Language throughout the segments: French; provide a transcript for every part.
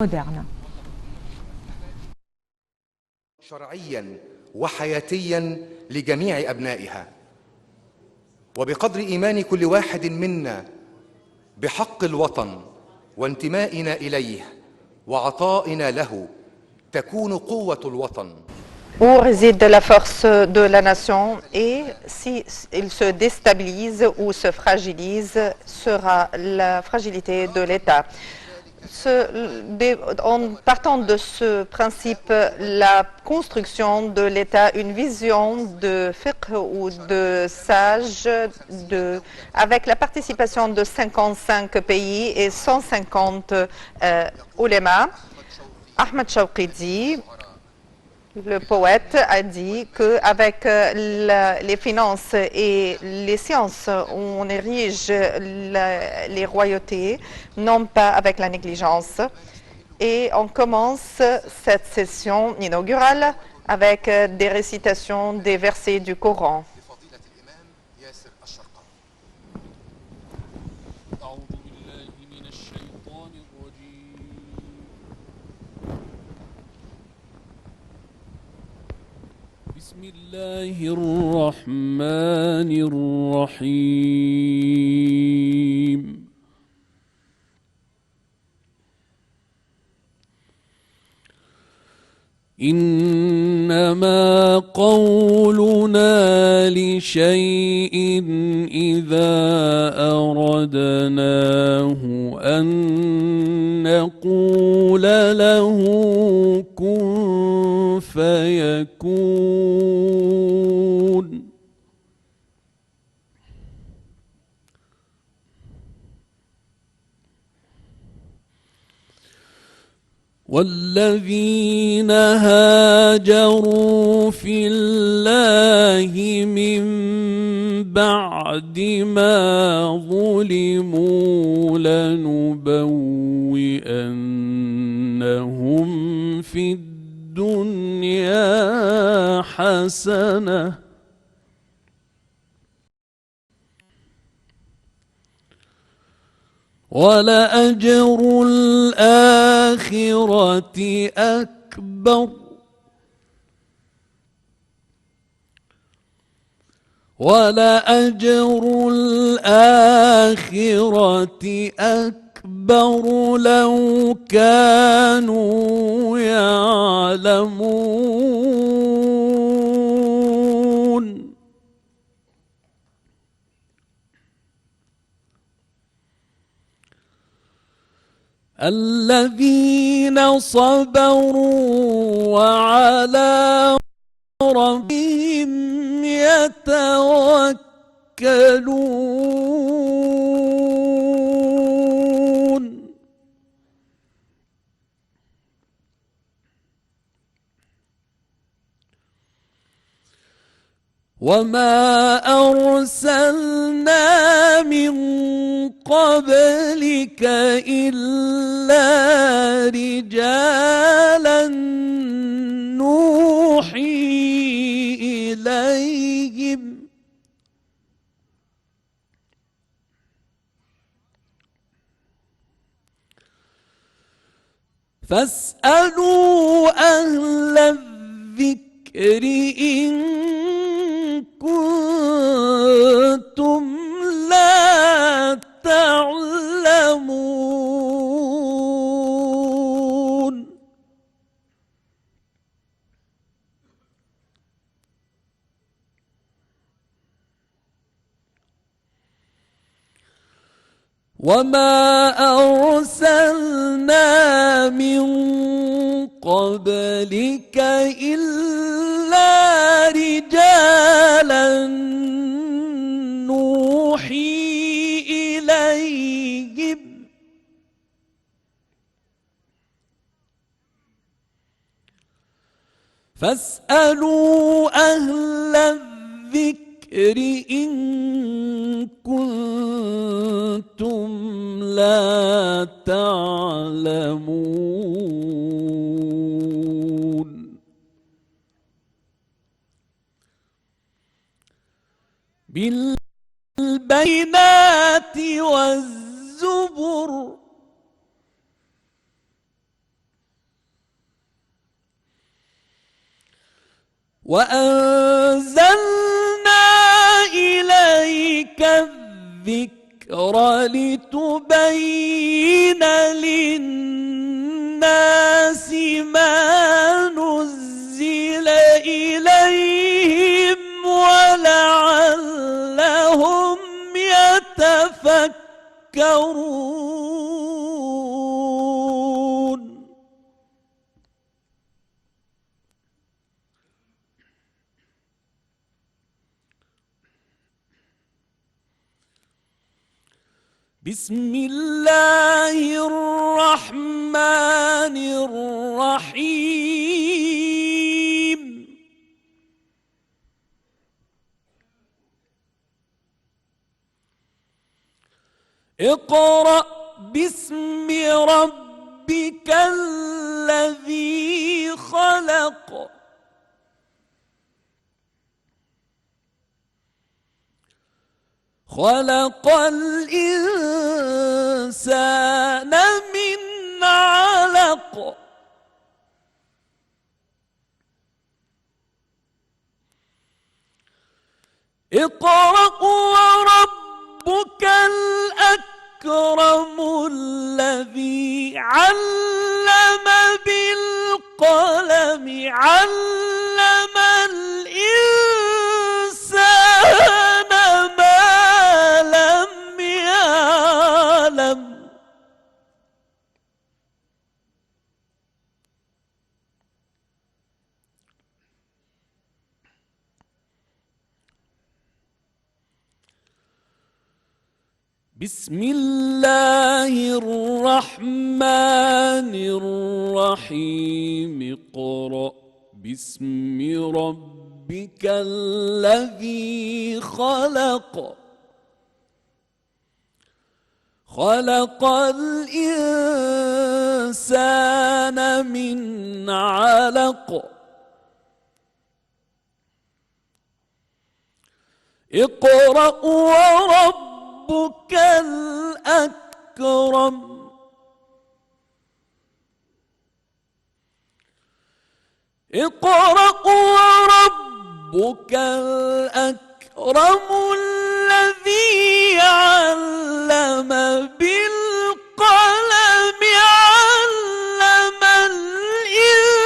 moderne. شرعيا وحياتيا لجميع أبنائها، وبقدر إيمان كل واحد منا بحق الوطن وانتمائنا إليه وعطائنا له تكون قوة الوطن. Où réside la force de la nation, et si il se déstabilise ou se fragilise, sera la fragilité de l'État. En partant de ce principe, la construction de l'État, une vision de fiqh ou de sages, avec la participation de 55 pays et 150 oulémas. Ahmed Shawqi dit, le poète a dit qu'avec les finances et les sciences, on érige les royautés, non pas avec la négligence. Et on commence cette session inaugurale avec des récitations des versets du Coran. بسم الله الرحمن الرحيم. إنما قولنا لشيء إذا أردناه أن نقول له كن فيكون. والذين هاجروا في الله من بعد ما ظلموا لنبوئنهم في الدنيا حسنة ولأجر الآخرة أكبر ولأجر الآخرة أكبر لو كانوا يعلمون. الذين صبروا وعلى ربهم يتوكلون. وما أرسلنا من قبلك إلا رجالا نوحي إليهم فاسألوا أهل الذكر إن كنتم لا تعلمون. وما أرسلنا من قبلك إلا رجالا نوحي إليهم فاسألوا أهل الذكر إن كنتم لا تعلمون. بالبينات والزبر وأنزلنا إليك الذكر لتبين للناس ما نزل إليهم ولعلهم يتفكرون. بسم الله الرحمن الرحيم. اقرأ باسم ربك الذي خلق. خلق الإنسان من علق. اقرأ وربك الأكرم الذي علم بالقلم علم الإنسان ما لم يعلم. بسم الله الرحمن الرحيم. اقرأ باسم ربك الذي خلق. خلق الإنسان من علق. اقرأ وربك الأكرم. اقرأ وربك الأكرم الذي علم بالقلم علم الإنسان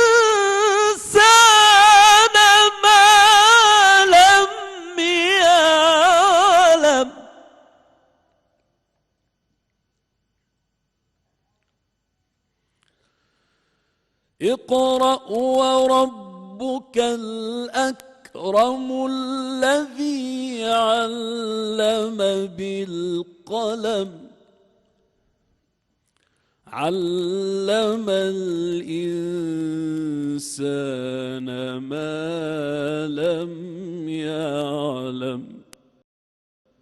ما لم يعلم. اقرأ وربك الأكرم الذي علم بالقلم علم الإنسان ما لم يعلم.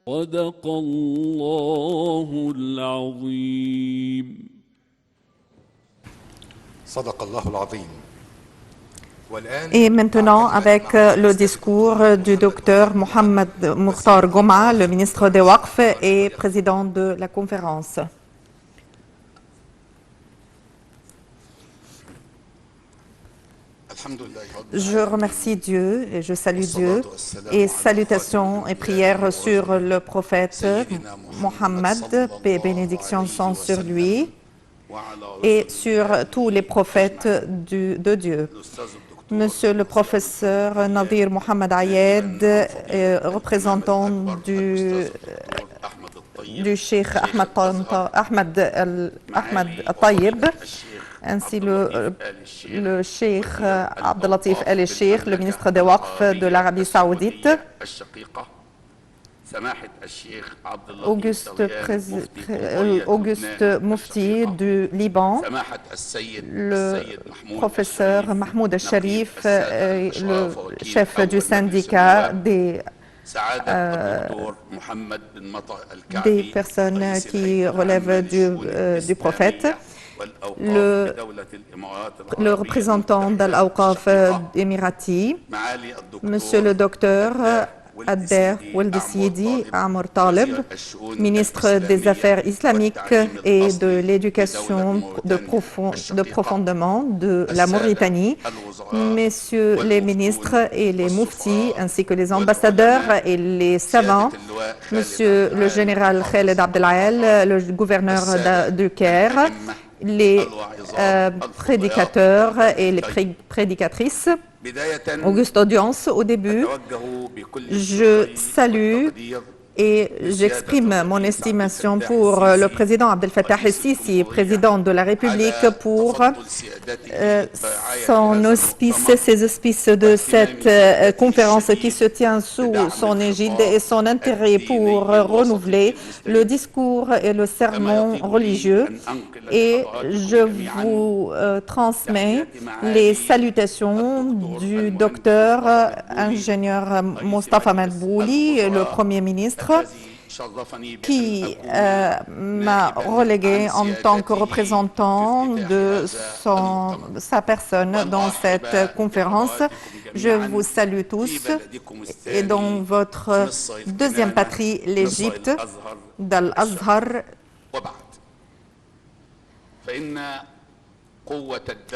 صدق الله العظيم. صدق الله العظيم. Et maintenant, avec le discours du docteur Mohamed Mukhtar Gouma, le ministre des Waqf et président de la conférence. Je remercie Dieu et je salue Dieu et salutations et prières sur le prophète Mohammed, paix et bénédiction sont sur lui et sur tous les prophètes de Dieu. Monsieur le professeur Nadir Mohamed Ayed, représentant du Cheikh Ahmed Al-Tayyib, ainsi le Cheikh Abdelatif El-Cheikh, le ministre des Waqf de l'Arabie Saoudite, Auguste Mufti du Liban, le professeur Mahmoud Al-Sharif, le chef du syndicat des personnes qui relèvent du prophète, le représentant d'Al-Awqaf émirati, monsieur le docteur Adder Ould Sidi Amr Taleb, ministre des Affaires islamiques et de l'éducation de profondément de la Mauritanie, messieurs les ministres et les mouftis, ainsi que les ambassadeurs et les savants, monsieur le général Khaled Abdelael, le gouverneur du Caire, les prédicateurs et les prédicatrices. Auguste audience, au début, je salue et j'exprime mon estimation pour le président Abdel Fattah el-Sisi, président de la République, pour ses auspices de cette conférence qui se tient sous son égide et son intérêt pour renouveler le discours et le sermon religieux. Et je vous transmets les salutations du docteur ingénieur Mostafa Madbouli, le Premier ministre, qui m'a relégué en tant que représentant de sa personne dans cette conférence. Je vous salue tous et dans votre deuxième patrie, l'Égypte, d'Al-Azhar.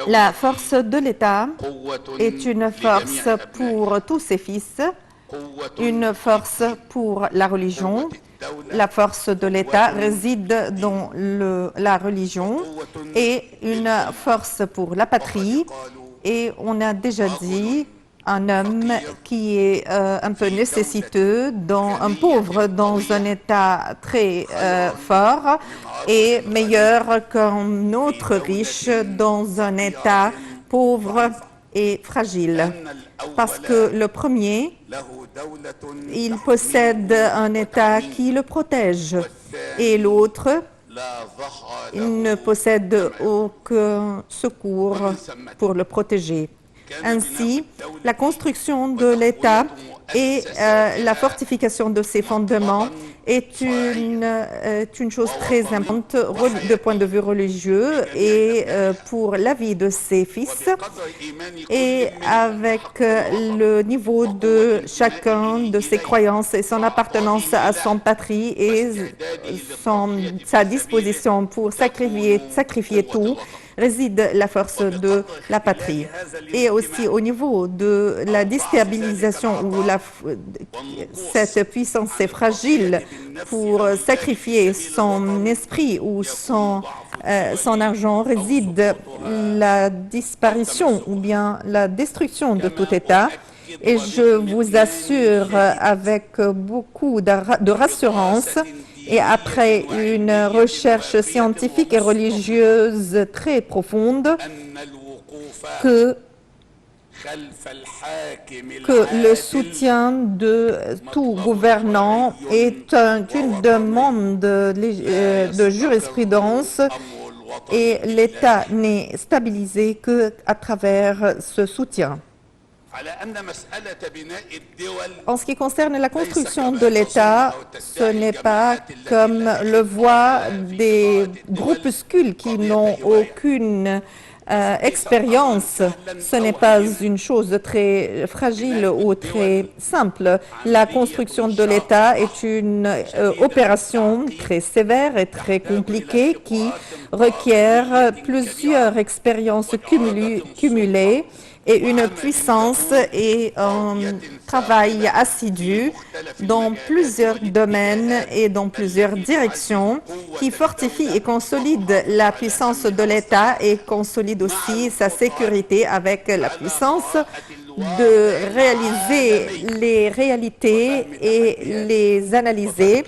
La force de l'État est une force pour tous ses fils, une force pour la religion. La force de l'État réside dans la religion et une force pour la patrie. Et on a déjà dit un homme qui est un peu nécessiteux, un pauvre dans un état très fort et meilleur qu'un autre riche dans un état pauvre et fragile. Parce que le premier, il possède un état qui le protège et l'autre, il ne possède aucun secours pour le protéger. Ainsi, la construction de l'État et la fortification de ses fondements est une chose très importante de point de vue religieux et pour la vie de ses fils. Et avec le niveau de chacun de ses croyances et son appartenance à son patrie et sa disposition pour sacrifier tout, réside la force de la patrie. Et aussi au niveau de la déstabilisation où cette puissance est fragile pour sacrifier son esprit ou son argent, réside la disparition ou bien la destruction de tout État. Et je vous assure avec beaucoup de rassurance et après une recherche scientifique et religieuse très profonde que le soutien de tout gouvernant est une demande de jurisprudence et l'État n'est stabilisé qu'à travers ce soutien. En ce qui concerne la construction de l'État, ce n'est pas comme le voient des groupuscules qui n'ont aucune expérience. Ce n'est pas une chose très fragile ou très simple. La construction de l'État est une opération très sévère et très compliquée qui requiert plusieurs expériences cumulées et une puissance et un travail assidu dans plusieurs domaines et dans plusieurs directions qui fortifie et consolide la puissance de l'État et consolide aussi sa sécurité avec la puissance de réaliser les réalités et les analyser,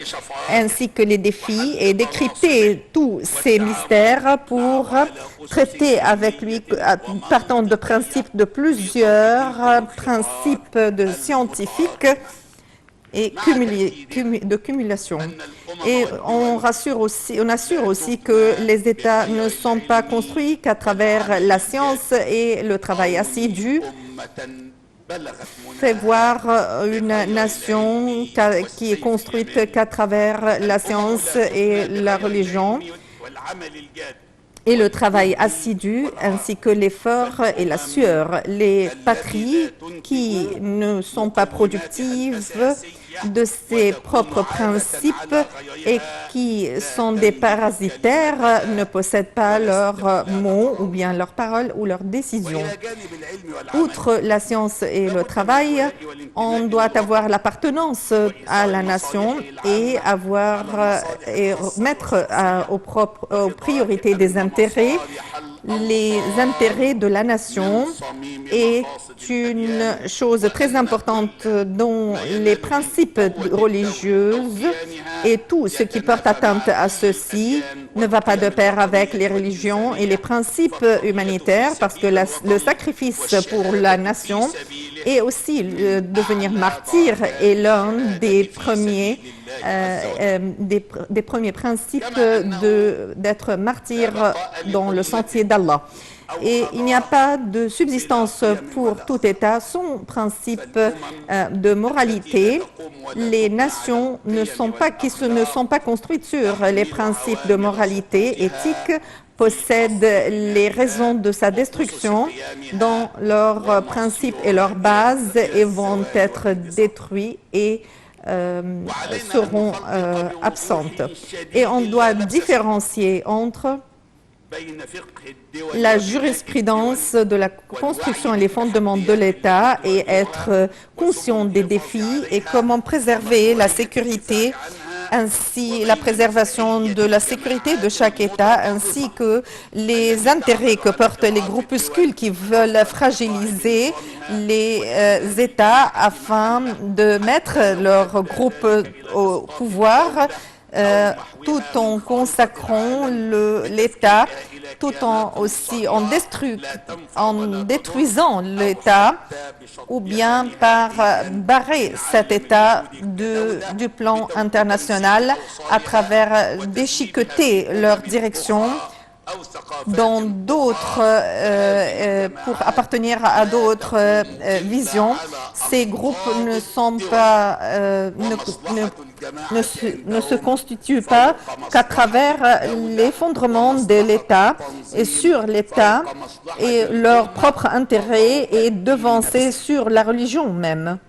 ainsi que les défis et décrypter tous ces mystères pour traiter avec lui, partant de principes de principes scientifiques et de cumulation. Et on assure aussi que les États ne sont pas construits qu'à travers la science et le travail assidu fait voir une nation qui est construite qu'à travers la science et la religion. et le travail assidu ainsi que l'effort et la sueur. Les patries qui ne sont pas productives de ses propres principes et qui sont des parasitaires ne possèdent pas leurs mots ou bien leurs paroles ou leurs décisions. Outre la science et le travail, on doit avoir l'appartenance à la nation et mettre aux priorités des intérêts. Les intérêts de la nation est une chose très importante dont les principes religieux et tout ce qui porte atteinte à ceci ne va pas de pair avec les religions et les principes humanitaires parce que le sacrifice pour la nation et aussi devenir martyr est l'un des premiers principes d'être martyr dans le sentier d'Allah. Et il n'y a pas de subsistance pour tout État sans principe de moralité. Les nations ne sont pas construites sur les principes de moralité éthique possèdent les raisons de sa destruction dont leurs principes et leurs bases et vont être détruits et seront absentes. Et on doit différencier entre la jurisprudence de la construction et les fondements de l'État et être conscient des défis et comment préserver la sécurité ainsi la préservation de la sécurité de chaque État, ainsi que les intérêts que portent les groupuscules qui veulent fragiliser les États afin de mettre leur groupe au pouvoir, tout en consacrant l'État, tout en détruisant l'État, ou bien par barrer cet État du plan international à travers déchiqueter leur direction dans d'autres, pour appartenir à d'autres visions. Ces groupes ne se constituent pas qu'à travers l'effondrement de l'État et sur l'État et leur propre intérêt est devancé sur la religion même.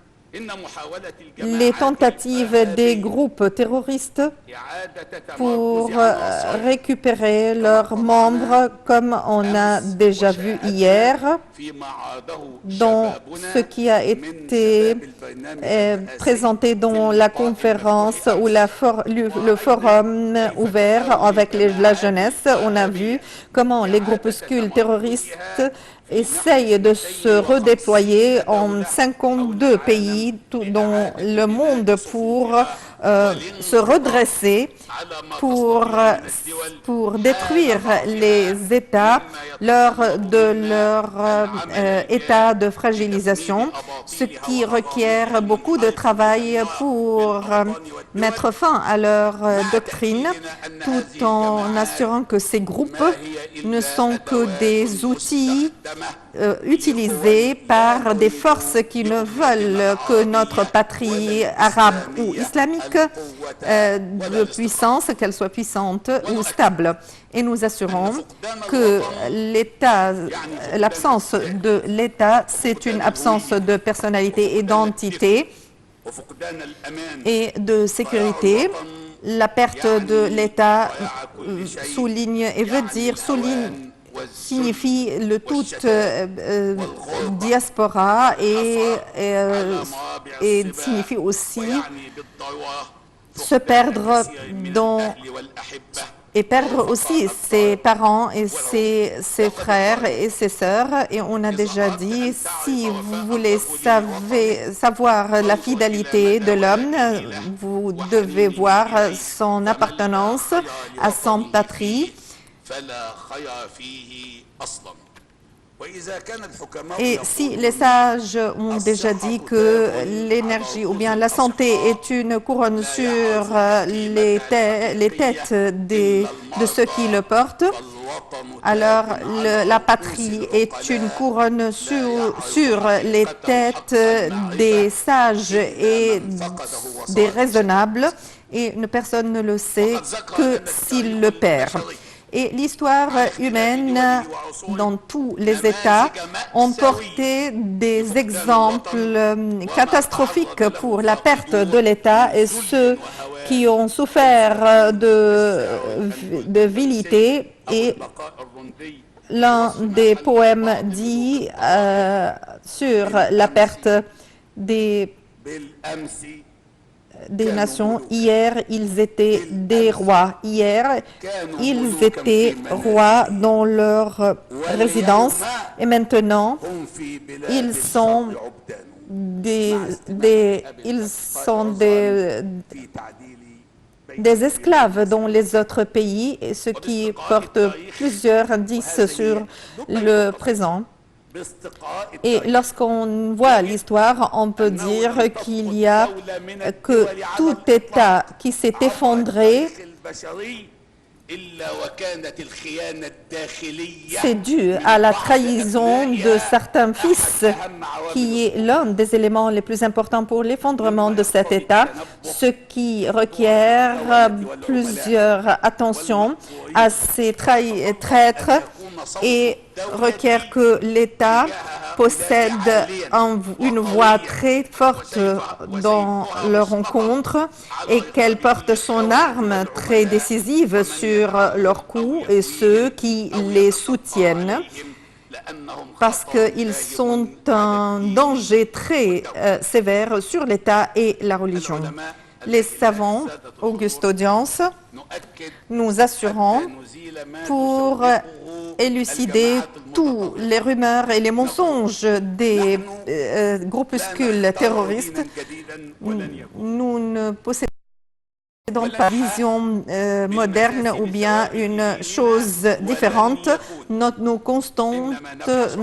Les tentatives des groupes terroristes pour récupérer leurs membres, comme on a déjà vu hier, dans ce qui a été présenté dans la conférence ou le forum ouvert avec la jeunesse. On a vu comment les groupuscules terroristes essayent de se redéployer en 52 pays dans le monde pour se redresser, pour détruire les États de leur état de fragilisation, ce qui requiert beaucoup de travail pour mettre fin à leur doctrine, tout en assurant que ces groupes ne sont que des outils utilisés par des forces qui ne veulent que notre patrie arabe ou islamique de puissance, qu'elle soit puissante ou stable. Et nous assurons que l'absence de l'État, c'est une absence de personnalité et d'entité et de sécurité. La perte de l'État signifie le tout diaspora et signifie aussi se perdre et perdre aussi ses parents et ses frères et ses sœurs. Et on a déjà dit, si vous voulez savoir la fidélité de l'homme, vous devez voir son appartenance à son patrie. Et si les sages ont déjà dit que l'énergie ou bien la santé est une couronne sur les têtes de ceux qui le portent, alors la patrie est une couronne sur les têtes des sages et des raisonnables, et personne ne le sait que s'il le perd. Et l'histoire humaine dans tous les États ont porté des exemples catastrophiques pour la perte de l'État et ceux qui ont souffert de vilité. Et l'un des poèmes dit sur la perte des nations: hier, ils étaient des rois. Hier, ils étaient rois dans leur résidence. Et maintenant, ils sont des esclaves dans les autres pays, ce qui porte plusieurs indices sur le présent. Et lorsqu'on voit l'histoire, on peut dire qu'il y a que tout État qui s'est effondré, c'est dû à la trahison de certains fils, qui est l'un des éléments les plus importants pour l'effondrement de cet État, ce qui requiert plusieurs attentions à ces traîtres et requiert que l'État possède une voix très forte dans leur rencontre et qu'elle porte son arme très décisive sur leurs coups et ceux qui les soutiennent, parce qu'ils sont un danger très sévère sur l'État et la religion. Les savants, Auguste Audience, nous assurons pour élucider tous les rumeurs et les mensonges des groupuscules terroristes. Nous ne possédons pas une vision moderne ou bien une chose différente. Nos constantes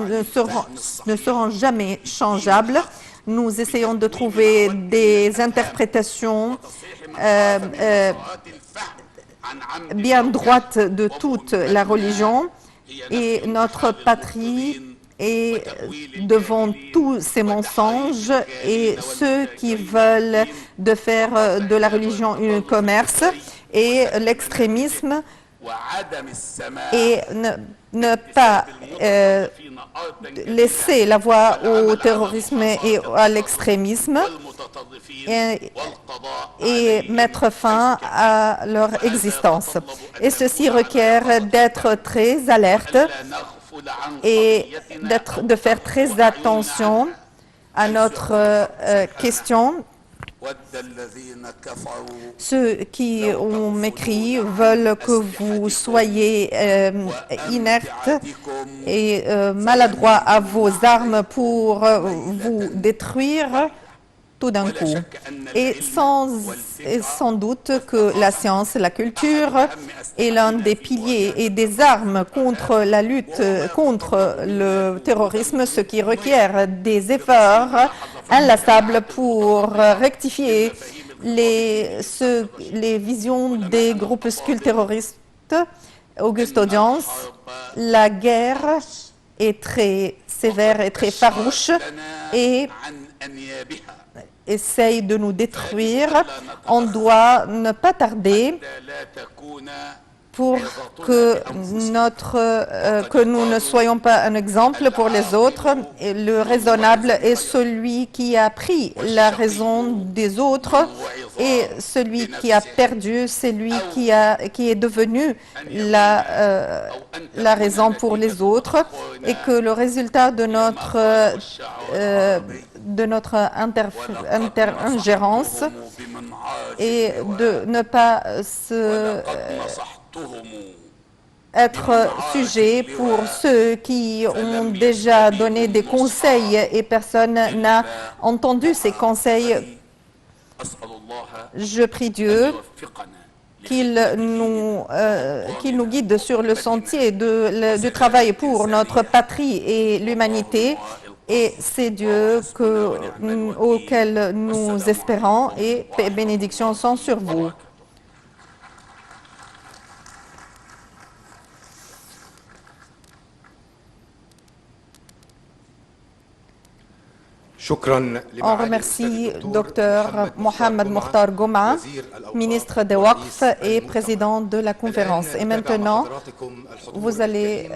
ne seront jamais changeables. Nous essayons de trouver des interprétations bien droites de toute la religion, et notre patrie est devant tous ces mensonges et ceux qui veulent de faire de la religion un commerce et l'extrémisme, et ne pas laisser la voie au terrorisme et à l'extrémisme et mettre fin à leur existence. Et ceci requiert d'être très alerte et de faire très attention à notre question. Ceux qui ont m'écrit veulent que vous soyez inertes et maladroits à vos armes pour vous détruire tout d'un coup. Et sans doute que la science, la culture est l'un des piliers et des armes contre la lutte contre le terrorisme, ce qui requiert des efforts inlassables pour rectifier les visions des groupuscules terroristes. Auguste Audience, la guerre est très sévère et très farouche et essaye de nous détruire. On doit ne pas tarder pour que nous ne soyons pas un exemple pour les autres. Et le raisonnable est celui qui a pris la raison des autres, et celui qui a perdu, c'est lui qui est devenu la raison pour les autres, et que le résultat de notre ingérence est de ne pas être sujet pour ceux qui ont déjà donné des conseils et personne n'a entendu ces conseils. Je prie Dieu qu'il nous guide sur le sentier du travail pour notre patrie et l'humanité. Et c'est Dieu auquel nous espérons, et paix et bénédictions sont sur vous. On remercie Dr Mohamed Mokhtar Gouma, ministre des Waqf et président de la conférence. Et maintenant, vous allez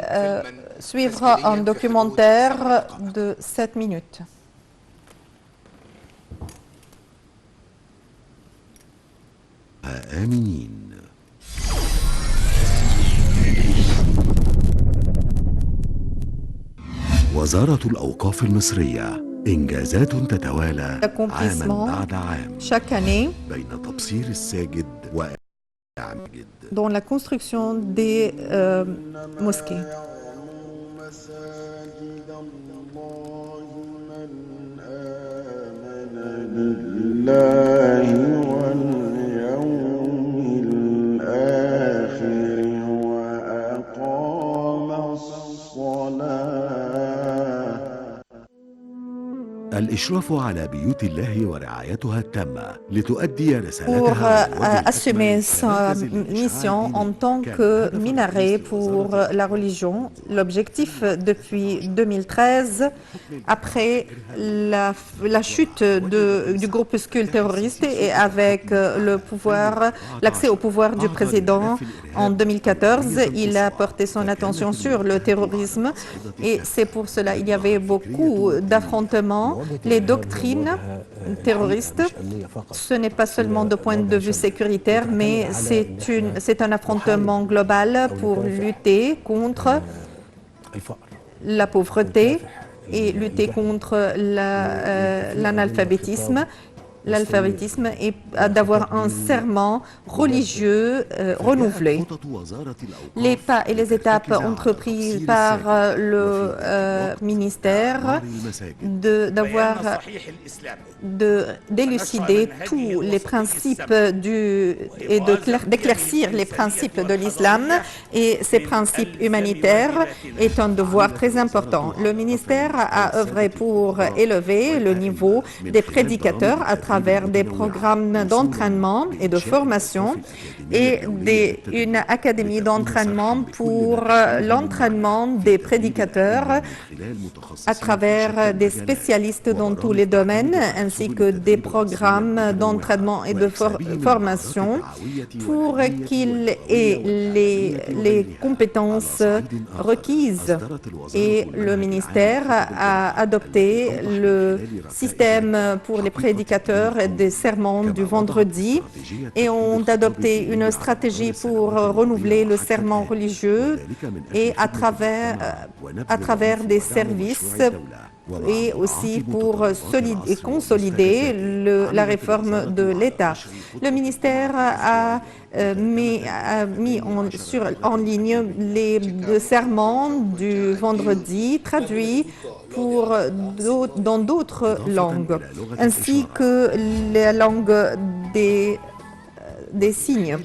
suivre un documentaire de 7 minutes. آمنين. وزارة الأوقاف المصرية إنجازات تتوالى عاماً بعد عام chaque année بين تبصير الساجد وإعماجد dans la construction des mosquées. الإشراف على بيوت الله ورعايتها التامة لتؤدي Pour رسالتها assumer sa mission en tant que minaret pour la religion, l'objectif depuis 2013, après la chute du groupuscule terroriste et avec l'accès au pouvoir du président en 2014, il a porté son attention sur le terrorisme et c'est pour cela qu'il y avait beaucoup d'affrontements. Les doctrines terroristes, ce n'est pas seulement de point de vue sécuritaire, mais c'est un affrontement global pour lutter contre la pauvreté et lutter contre l'analphabétisme et d'avoir un serment religieux renouvelé. Les pas et les étapes entreprises par le ministère d'élucider tous les principes et d'éclaircir les principes de l'islam et ces principes humanitaires est un devoir très important. Le ministère a œuvré pour élever le niveau des prédicateurs à travers des programmes d'entraînement et de formation et une académie d'entraînement pour l'entraînement des prédicateurs à travers des spécialistes dans tous les domaines ainsi que des programmes d'entraînement et de formation pour qu'ils aient les compétences requises. Et le ministère a adopté le système pour les prédicateurs des sermons du vendredi et ont adopté une stratégie pour renouveler le serment religieux et à travers des services et aussi pour consolider la réforme de l'État. Le ministère a mis en ligne les sermons du vendredi traduits dans d'autres langues, ainsi que la langue des signes.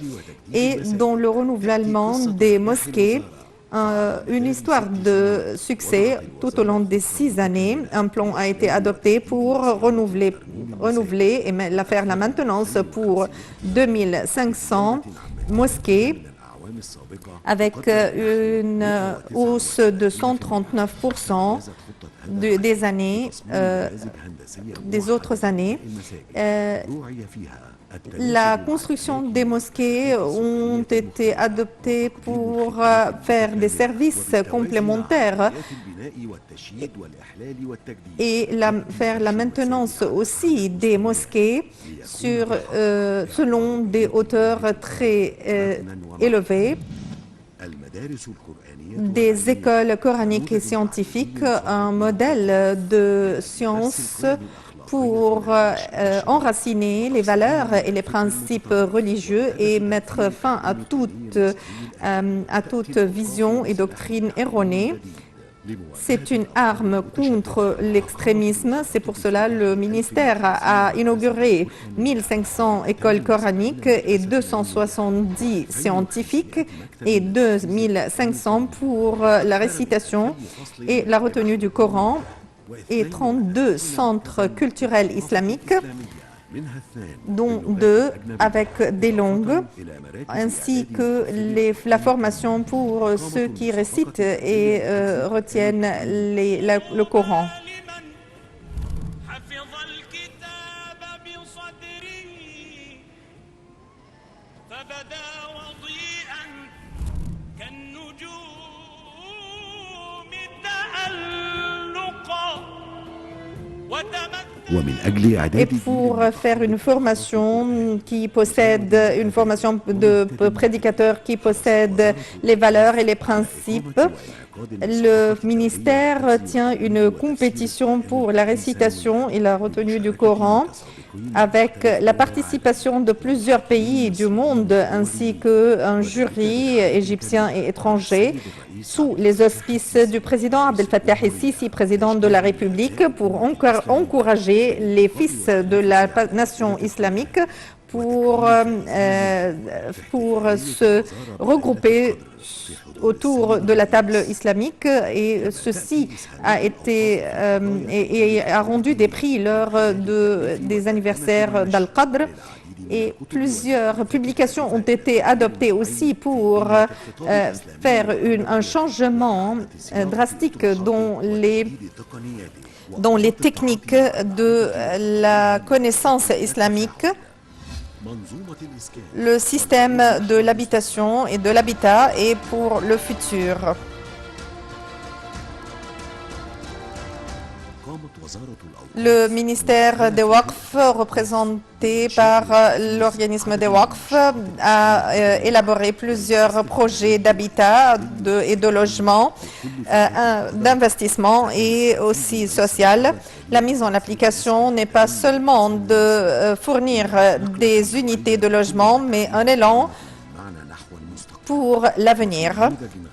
Et dans le renouvellement des mosquées, une histoire de succès tout au long des 6 années. Un plan a été adopté pour renouveler et faire la maintenance pour 2500 mosquées avec une hausse de 139% des autres années. La construction des mosquées ont été adoptées pour faire des services complémentaires et faire la maintenance aussi des mosquées selon des hauteurs très élevées. Des écoles coraniques et scientifiques, un modèle de science pour enraciner les valeurs et les principes religieux et mettre fin à toute vision et doctrine erronée. C'est une arme contre l'extrémisme. C'est pour cela que le ministère a inauguré 1500 écoles coraniques et 270 scientifiques et 2500 pour la récitation et la retenue du Coran et 32 centres culturels islamiques, dont 2 avec des langues, ainsi que la formation pour ceux qui récitent et retiennent le Coran. ومن أجل et إعداد pour faire une formation qui possède une formation de prédicateurs qui possède les valeurs et les principes. Le ministère tient une compétition pour la récitation et la retenue du Coran avec la participation de plusieurs pays du monde ainsi qu'un jury égyptien et étranger sous les auspices du président Abdel Fattah el-Sisi, président de la République, pour encourager les fils de la nation islamique pour se regrouper autour de la table islamique, et ceci a été et a rendu des prix lors des anniversaires d'Al-Qadr, et plusieurs publications ont été adoptées aussi pour faire un changement drastique dans les techniques de la connaissance islamique. Le système de l'habitation et de l'habitat est pour le futur. Le ministère des Waqf, représenté par l'organisme des Waqf, a élaboré plusieurs projets d'habitat et de logement, d'investissement et aussi social. La mise en application n'est pas seulement de fournir des unités de logement, mais un élan pour l'avenir.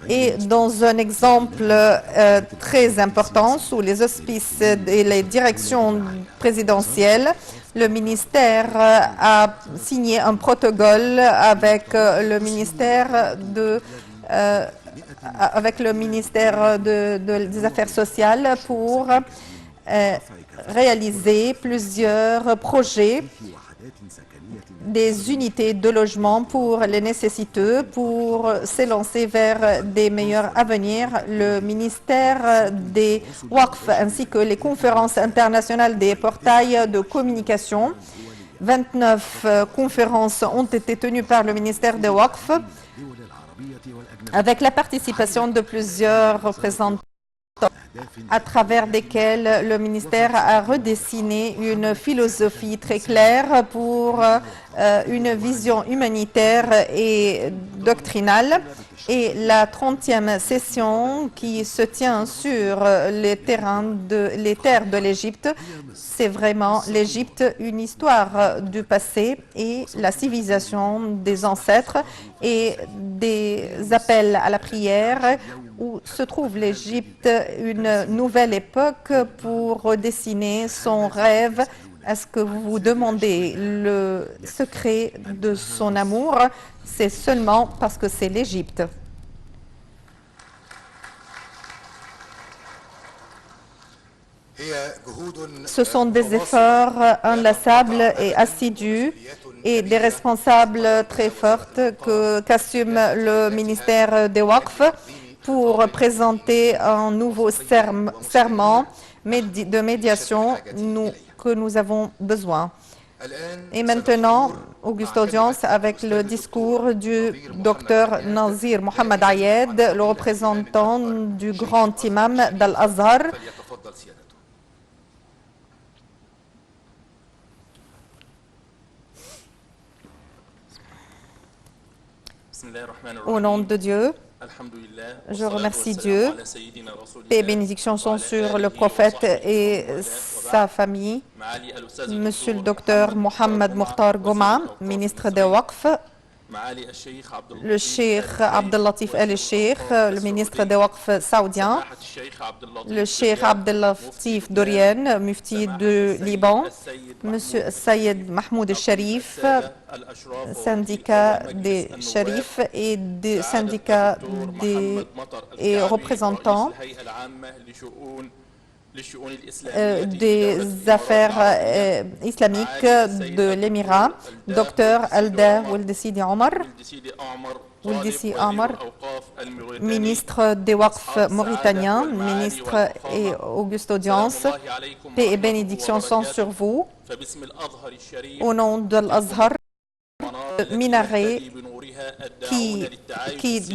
Et dans un exemple très important, sous les auspices et les directions présidentielles, le ministère a signé un protocole avec le ministère des Affaires sociales pour réaliser plusieurs projets, des unités de logement pour les nécessiteux, pour s'élancer vers des meilleurs avenirs. Le ministère des Waqf ainsi que les conférences internationales des portails de communication. 29 conférences ont été tenues par le ministère des Waqf avec la participation de plusieurs représentants, à travers desquels le ministère a redessiné une philosophie très claire pour une vision humanitaire et doctrinale. Et la 30e session qui se tient sur les terres de l'Égypte, c'est vraiment l'Égypte, une histoire du passé et la civilisation des ancêtres, et des appels à la prière où se trouve l'Égypte, une nouvelle époque pour redessiner son rêve. Est-ce que vous vous demandez le secret de son amour? C'est seulement parce que c'est l'Égypte. Ce sont des efforts inlassables et assidus et des responsables très fortes qu'assume le ministère des Waqf pour présenter un nouveau serment de médiation que nous avons besoin. Et maintenant, auguste audience avec le discours du docteur Nazir Mohamed Ayed, le représentant du grand imam d'Al-Azhar. Au nom de Dieu, je remercie Dieu. Paix et bénédictions sont sur le prophète et sa famille. Monsieur le docteur Mohamed Mokhtar Goma, ministre des Waqf, le cheikh Abdel Latif El-Cheikh, le ministre des Waqf saoudien, le cheikh Abdel Latif Dorien, mufti du Liban, monsieur Sayed Mahmoud El-Sharif, syndicat des Sharifs et des syndicats et représentants des affaires islamiques de l'Émirat, Dr Alda Oueldessidi Omar, ministre des Waqf mauritaniens, ministre et auguste audience. Paix et bénédictions sont sur vous. Au nom de l'Azhar, minaret qui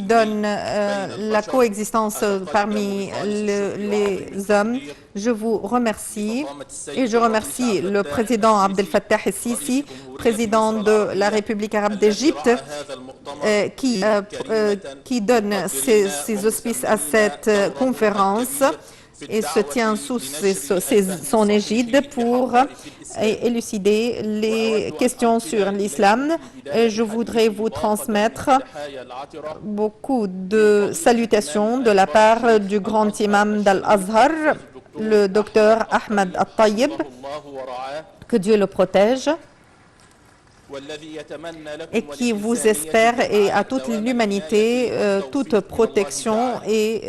donne la coexistence parmi les hommes. Je vous remercie et je remercie le président Abdel Fattah el-Sisi, président de la République arabe d'Égypte, qui donne ses auspices à cette conférence et se tient sous son égide pour élucider les questions sur l'islam. Je voudrais vous transmettre beaucoup de salutations de la part du grand imam d'Al-Azhar, le docteur Ahmed Al-Tayyib, que Dieu le protège, et qui vous espère et à toute l'humanité toute protection et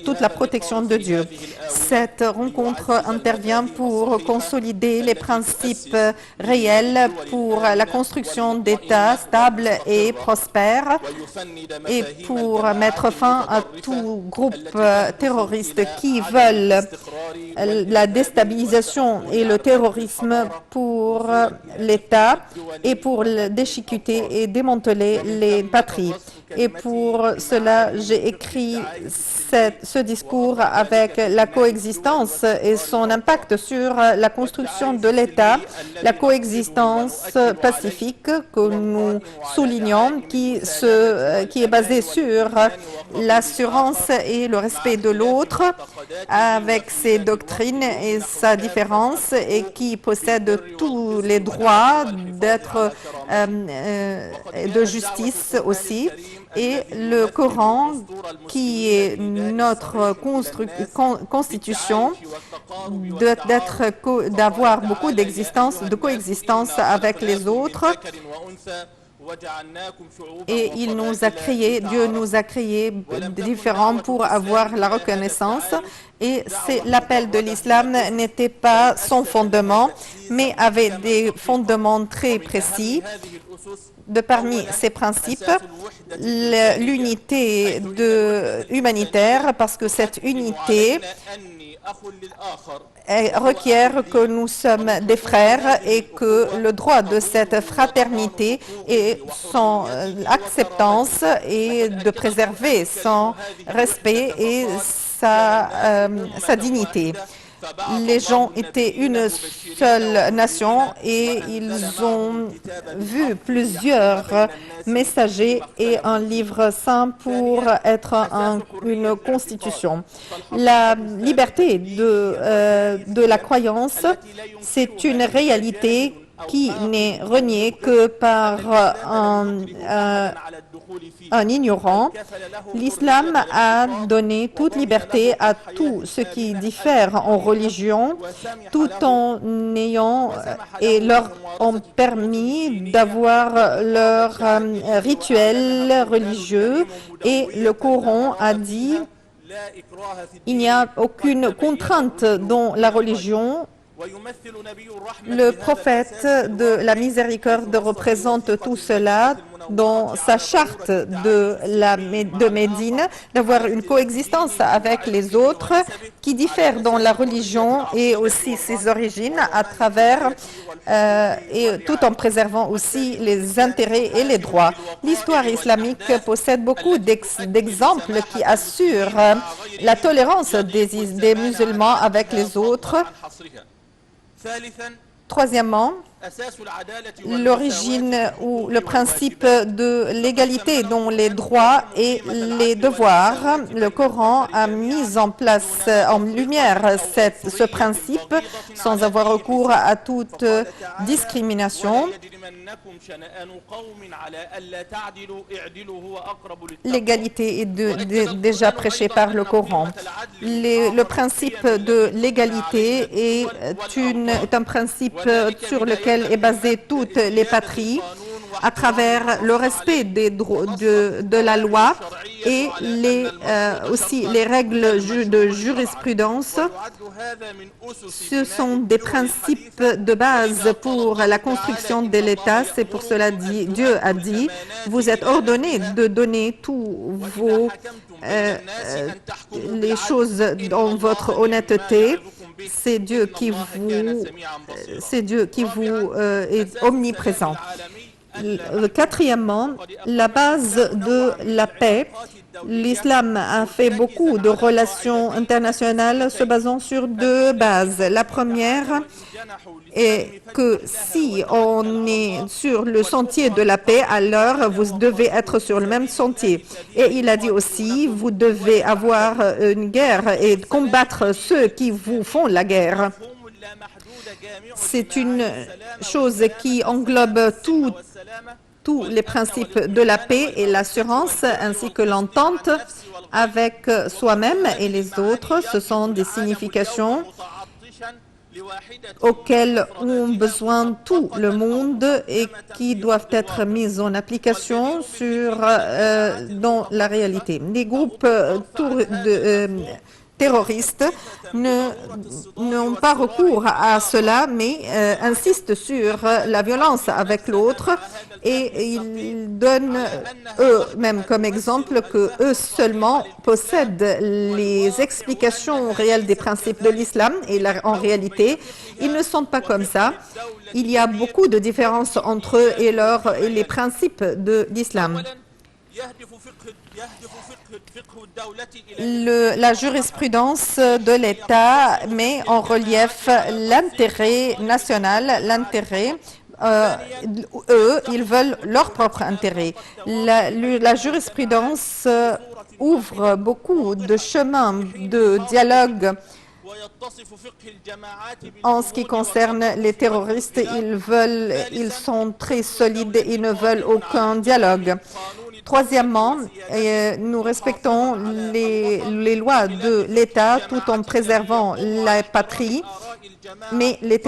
toute la protection de Dieu. Cette rencontre intervient pour consolider les principes réels pour la construction d'États stables et prospères et pour mettre fin à tout groupe terroriste qui veulent la déstabilisation et le terrorisme pour l'État et pour déchiqueter et démanteler les patries. Et pour cela, j'ai écrit ce discours avec la coexistence et son impact sur la construction de l'État, la coexistence pacifique que nous soulignons, qui est basée sur l'assurance et le respect de l'autre, avec ses doctrines et sa différence, et qui possède tous les droits d'être de justice aussi. Et le Coran, qui est notre constitution, d'avoir beaucoup de coexistence avec les autres. Et il nous a créés, Dieu nous a créés différents pour avoir la reconnaissance. Et l'appel de l'islam n'était pas son fondement, mais avait des fondements très précis. De parmi ces principes, l'unité humanitaire, parce que cette unité requiert que nous sommes des frères et que le droit de cette fraternité et son acceptance et de préserver son respect et sa dignité. Les gens étaient une seule nation et ils ont vu plusieurs messagers et un livre saint pour être une constitution. La liberté de la croyance, c'est une réalité qui n'est reniée que par un ignorant. L'islam a donné toute liberté à tout ce qui diffère en religion, tout en ayant et leur ont permis d'avoir leur rituel religieux. Et le Coran a dit il n'y a aucune contrainte dans la religion. Le prophète de la miséricorde représente tout cela dans sa charte de Médine, d'avoir une coexistence avec les autres qui diffèrent dans la religion et aussi ses origines à travers et tout en préservant aussi les intérêts et les droits. L'histoire islamique possède beaucoup d'exemples qui assurent la tolérance des musulmans avec les autres. Troisièmement, l'origine ou le principe de l'égalité dans les droits et les devoirs. Le Coran a mis en place, en lumière, ce principe sans avoir recours à toute discrimination. L'égalité est déjà prêchée par le Coran. Le principe de l'égalité est un principe sur lequel est basée toutes les patries à travers le respect de la loi et aussi les règles de jurisprudence. Ce sont des principes de base pour la construction de l'État. C'est pour cela Dieu a dit, vous êtes ordonnés de donner tous les choses dans votre honnêteté. C'est Dieu qui vous est omniprésent. Quatrièmement, la base de la paix. L'islam a fait beaucoup de relations internationales se basant sur deux bases. La première est que si on est sur le sentier de la paix, alors vous devez être sur le même sentier. Et il a dit aussi, vous devez avoir une guerre et combattre ceux qui vous font la guerre. C'est une chose qui englobe tous les principes de la paix et l'assurance, ainsi que l'entente avec soi-même et les autres. Ce sont des significations auxquelles ont besoin tout le monde et qui doivent être mises en application dans la réalité. Les groupes terroristes n'ont pas recours à cela, mais insistent sur la violence avec l'autre et ils donnent eux-mêmes comme exemple que eux seulement possèdent les explications réelles des principes de l'islam et en réalité, ils ne sont pas comme ça. Il y a beaucoup de différences entre eux et les principes de l'islam. La jurisprudence de l'État met en relief l'intérêt national, eux, ils veulent leur propre intérêt. La jurisprudence ouvre beaucoup de chemins de dialogue. En ce qui concerne les terroristes, ils sont très solides, ils ne veulent aucun dialogue. Troisièmement, nous respectons les lois de l'État tout en préservant la patrie, mais les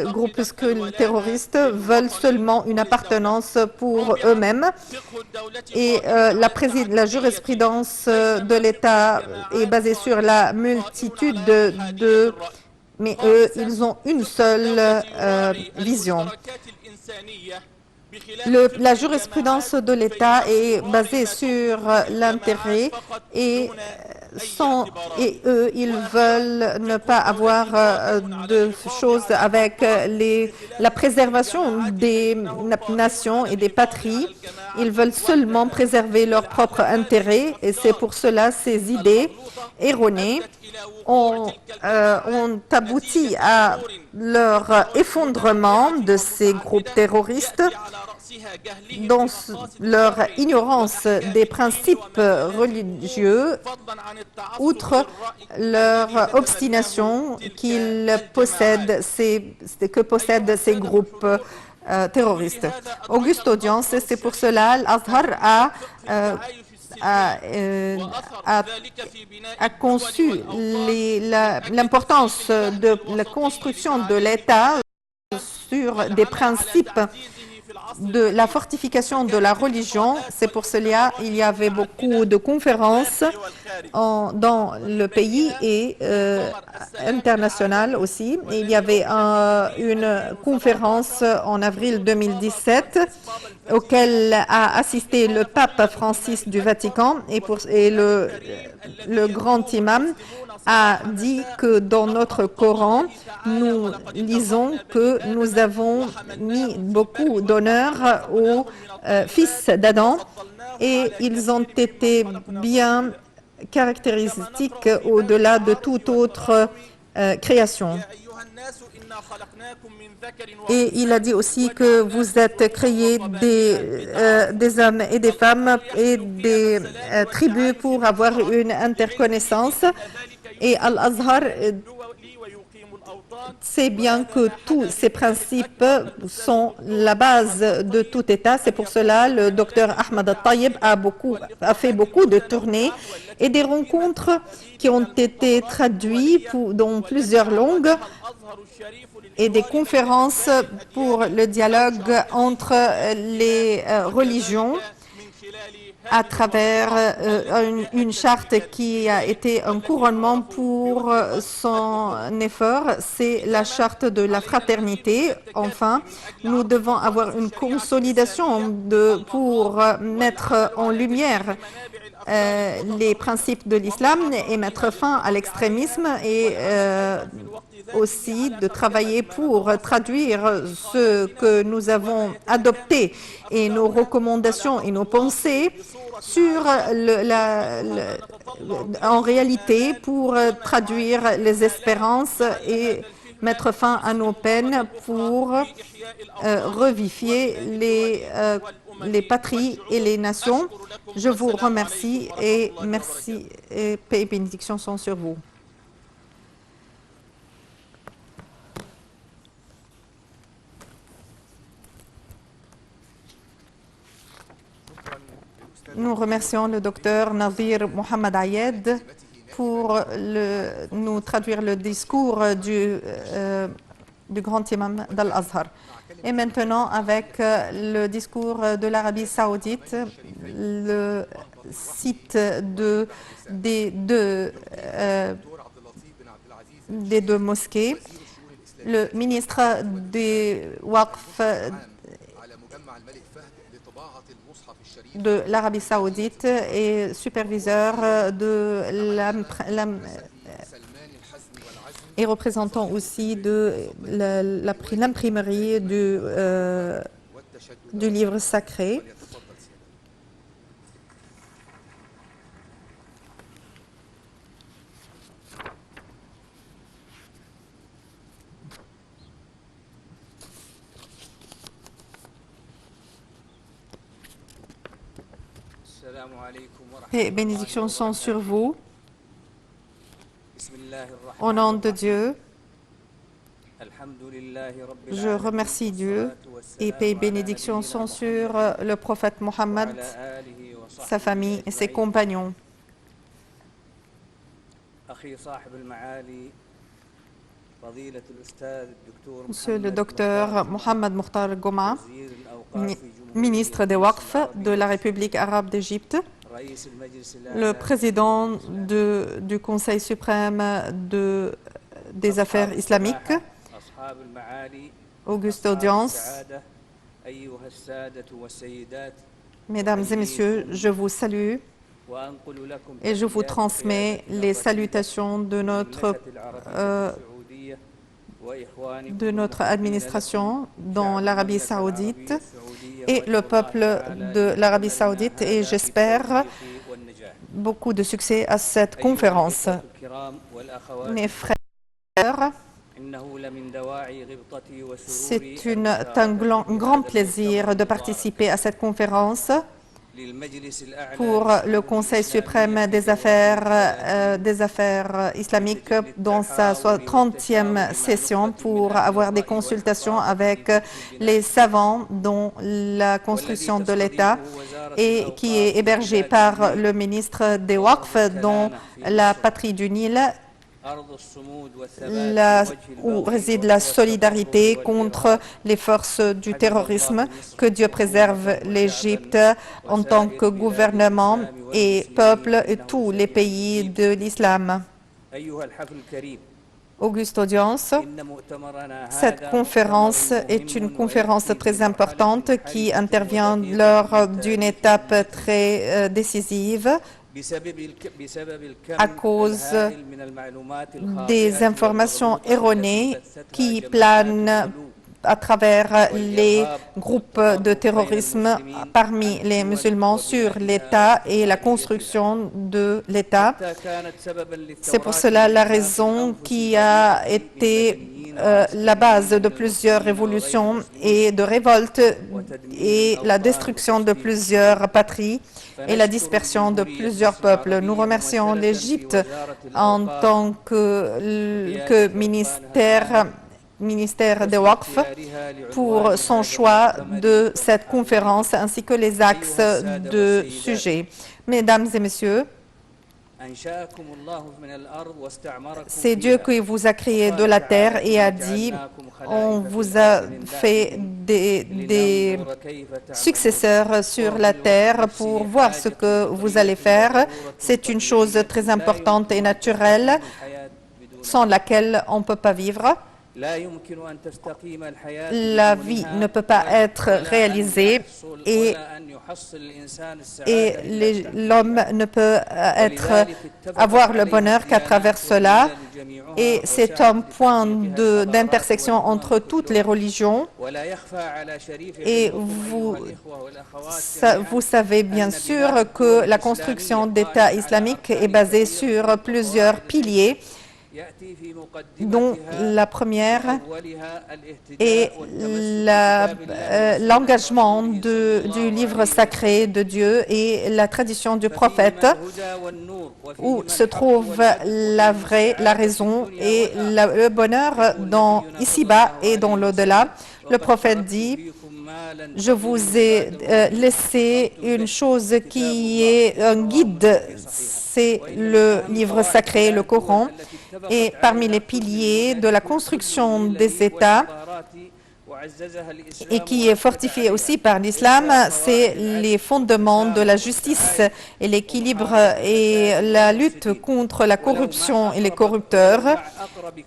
groupuscules terroristes veulent seulement une appartenance pour eux-mêmes et la jurisprudence de l'État est basée sur la multitude mais eux, ils ont une seule vision. La jurisprudence de l'État est basée sur l'intérêt et eux, ils veulent ne pas avoir de choses avec la préservation des nations et des patries. Ils veulent seulement préserver leur propre intérêt et c'est pour cela ces idées erronées ont abouti à leur effondrement de ces groupes terroristes dans leur ignorance des principes religieux, outre leur obstination que possèdent ces groupes terroristes. Auguste Audience, c'est pour cela l'Azhar a conçu l'importance de la construction de l'État sur des principes de la fortification de la religion. C'est pour cela qu'il y avait beaucoup de conférences dans le pays et internationales aussi. Il y avait une conférence en avril 2017 auquel a assisté le pape Francis du Vatican et le grand imam a dit que dans notre Coran, nous lisons que nous avons mis beaucoup d'honneur aux fils d'Adam et ils ont été bien caractéristiques au-delà de toute autre création. Et il a dit aussi que vous êtes créés des hommes et des femmes et des tribus pour avoir une interconnaissance. Et Al-Azhar sait bien que tous ces principes sont la base de tout État. C'est pour cela que le docteur Ahmad Al-Tayyib a fait beaucoup de tournées et des rencontres qui ont été traduites dans plusieurs langues et des conférences pour le dialogue entre les religions à travers une charte qui a été un couronnement pour son effort, c'est la charte de la fraternité. Enfin, nous devons avoir une consolidation pour mettre en lumière les principes de l'islam et mettre fin à l'extrémisme et aussi de travailler pour traduire ce que nous avons adopté et nos recommandations et nos pensées sur en réalité pour traduire les espérances et mettre fin à nos peines pour revivifier les patries et les nations. Je vous remercie et merci et paix et bénédictions sont sur vous. Nous remercions le docteur Nadir Mohamed Ayed pour nous traduire le discours du grand imam d'Al-Azhar. Et maintenant, avec le discours de l'Arabie Saoudite, le site des deux mosquées, le ministre des Waqf de l'Arabie Saoudite et superviseur de et représentant aussi de l'imprimerie du livre sacré. Paix et bénédictions sont sur vous. Au nom de Dieu, je remercie Dieu et paix et bénédictions sont sur le prophète Mohammed, sa famille et ses compagnons. Monsieur le docteur Mohamed Mukhtar Gouma, ministre des Waqf de la République arabe d'Égypte, le président du Conseil suprême des affaires islamiques, auguste audience, mesdames et messieurs, je vous salue et je vous transmets les salutations de notre administration dans l'Arabie Saoudite et le peuple de l'Arabie Saoudite et j'espère beaucoup de succès à cette conférence. Mes frères, c'est un grand plaisir de participer à cette conférence pour le Conseil suprême des affaires islamiques dans sa 30e session pour avoir des consultations avec les savants dans la construction de l'État et qui est hébergé par le ministre des Waqf dans la patrie du Nil, où réside la solidarité contre les forces du terrorisme. Que Dieu préserve l'Égypte en tant que gouvernement et peuple et tous les pays de l'islam. Auguste audience, cette conférence est une conférence très importante qui intervient lors d'une étape très décisive à cause des informations erronées qui planent à travers les groupes de terrorisme parmi les musulmans sur l'État et la construction de l'État. C'est pour cela la raison qui a été la base de plusieurs révolutions et de révoltes et la destruction de plusieurs patries et la dispersion de plusieurs peuples. Nous remercions l'Égypte en tant que ministère des Waqf pour son choix de cette conférence ainsi que les axes de sujets. Mesdames et messieurs, c'est Dieu qui vous a créé de la terre et a dit « On vous a fait des successeurs sur la terre pour voir ce que vous allez faire. » C'est une chose très importante et naturelle sans laquelle on ne peut pas vivre. la vie ne peut pas être réalisée et l'homme ne peut avoir le bonheur qu'à travers cela. Et c'est un point d'intersection entre toutes les religions. Et vous savez bien sûr que la construction d'État islamique est basée sur plusieurs piliers, dont la première est l'engagement du livre sacré de Dieu et la tradition du prophète, où se trouve la raison et le bonheur ici-bas et dans l'au-delà. Le prophète dit: je vous ai laissé une chose qui est un guide, c'est le livre sacré, le Coran. Et parmi les piliers de la construction des États, et qui est fortifié aussi par l'islam, c'est les fondements de la justice et l'équilibre et la lutte contre la corruption et les corrupteurs,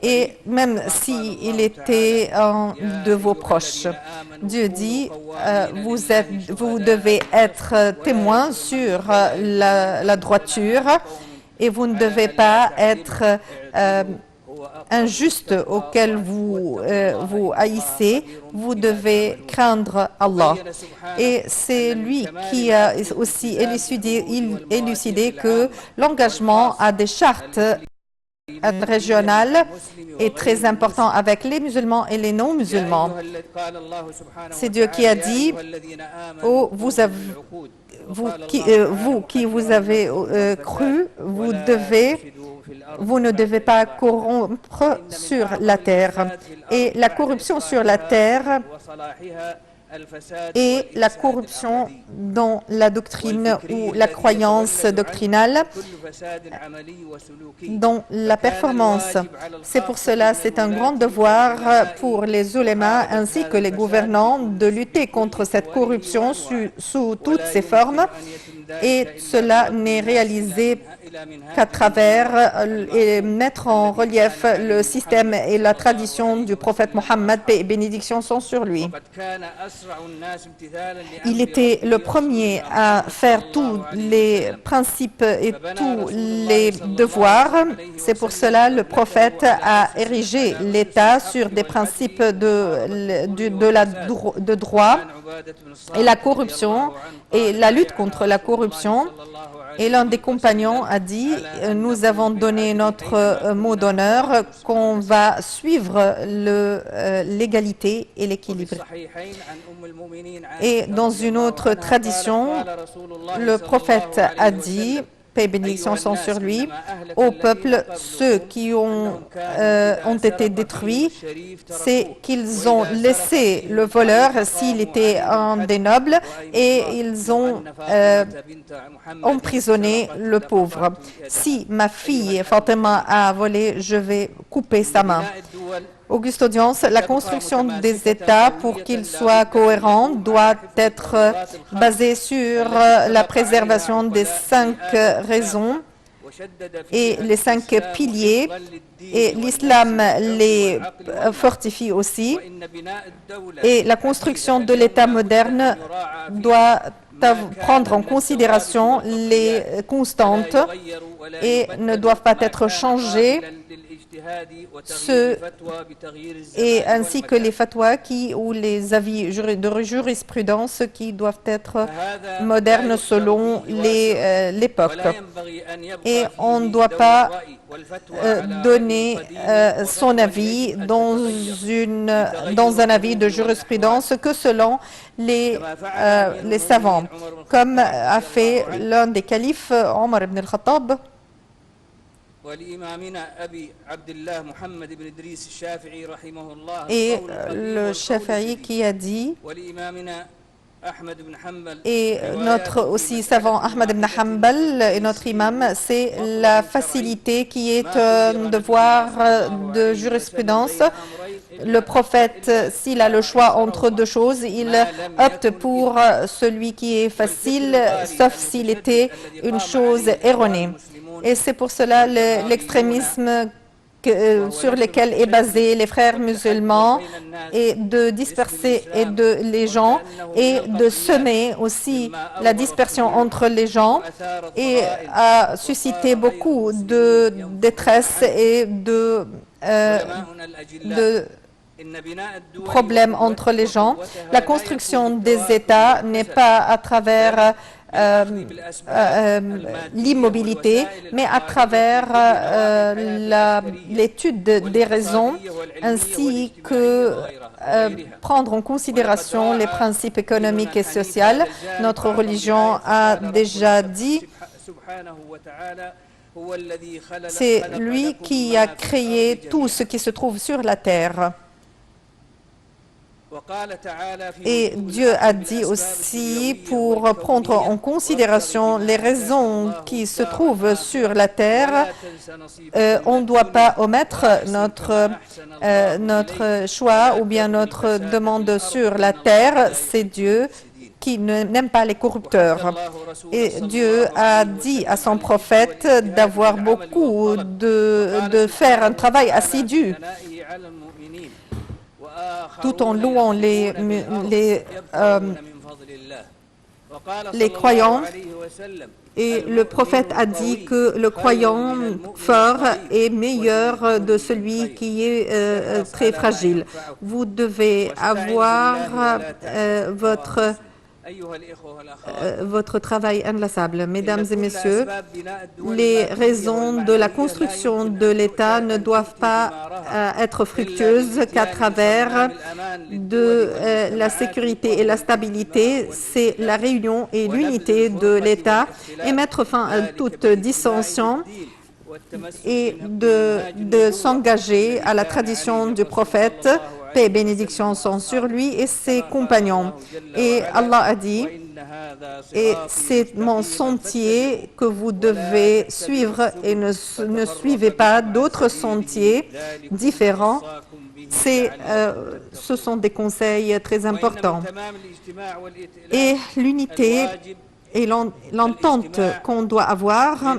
et même s'il était un de vos proches. Dieu dit, vous devez être témoin sur la droiture et vous ne devez pas être injuste auquel vous haïssez, vous devez craindre Allah. Et c'est lui qui a aussi élucidé que l'engagement à des chartes régionales est très important avec les musulmans et les non-musulmans. C'est Dieu qui a dit: oh, vous qui vous avez cru, vous ne devez pas corrompre sur la terre. Et la corruption sur la terre et la corruption dans la doctrine ou la croyance doctrinale, dans la performance. C'est pour cela c'est un grand devoir pour les ulémas ainsi que les gouvernants de lutter contre cette corruption sous toutes ses formes, et cela n'est réalisé qu'à travers et mettre en relief le système et la tradition du prophète Mohammed, paix et bénédiction sont sur lui. Il était le premier à faire tous les principes et tous les devoirs. C'est pour cela que le prophète a érigé l'État sur des principes de droit et la corruption et la lutte contre la corruption. Et l'un des compagnons a dit: nous avons donné notre mot d'honneur qu'on va suivre l'égalité et l'équilibre. Et dans une autre tradition, le prophète a dit, paix et bénédiction sont sur lui, au peuple, ceux qui ont été détruits, c'est qu'ils ont laissé le voleur s'il était un des nobles, et ils ont emprisonné le pauvre. Si ma fille Fatima a volé, je vais couper sa main. Auguste Audience, la construction des États, pour qu'ils soient cohérents, doit être basée sur la préservation des 5 raisons et les 5 piliers, et l'islam les fortifie aussi. Et la construction de l'État moderne doit prendre en considération les constantes et ne doivent pas être changées, ainsi que les fatwas ou les avis de jurisprudence qui doivent être modernes selon l'époque. Et on ne doit pas donner son avis dans un avis de jurisprudence que selon les savants, comme a fait l'un des califes, Omar ibn al-Khattab. Et le Shafi'i qui a dit, et notre aussi savant Ahmad ibn Hanbal et notre imam, c'est la facilité qui est un devoir de jurisprudence. Le prophète, s'il a le choix entre deux choses, il opte pour celui qui est facile, sauf s'il était une chose erronée. Et c'est pour cela l'extrémisme sur lesquels est basé les frères musulmans, et de disperser les gens et de semer aussi la dispersion entre les gens, et a suscité beaucoup de détresse et de problèmes entre les gens. La construction des États n'est pas à travers l'immobilité, mais à travers l'étude des raisons, ainsi que prendre en considération les principes économiques et sociaux. Notre religion a déjà dit, c'est lui qui a créé tout ce qui se trouve sur la terre. Et Dieu a dit aussi, pour prendre en considération les raisons qui se trouvent sur la terre, on ne doit pas omettre notre choix ou bien notre demande sur la terre. C'est Dieu qui n'aime pas les corrupteurs. Et Dieu a dit à son prophète d'avoir beaucoup, de faire un travail assidu, tout en louant les croyants. Et le prophète a dit que le croyant fort est meilleur de celui qui est très fragile. Vous devez avoir votre travail inlassable. Mesdames et messieurs, les raisons de la construction de l'État ne doivent pas être fructueuses qu'à travers de la sécurité et la stabilité. C'est la réunion et l'unité de l'État, et mettre fin à toute dissension et de s'engager à la tradition du prophète, paix et bénédiction sont sur lui et ses compagnons. Et Allah a dit, et c'est mon sentier que vous devez suivre, et ne suivez pas d'autres sentiers différents. Ce sont des conseils très importants. Et l'unité et l'entente qu'on doit avoir,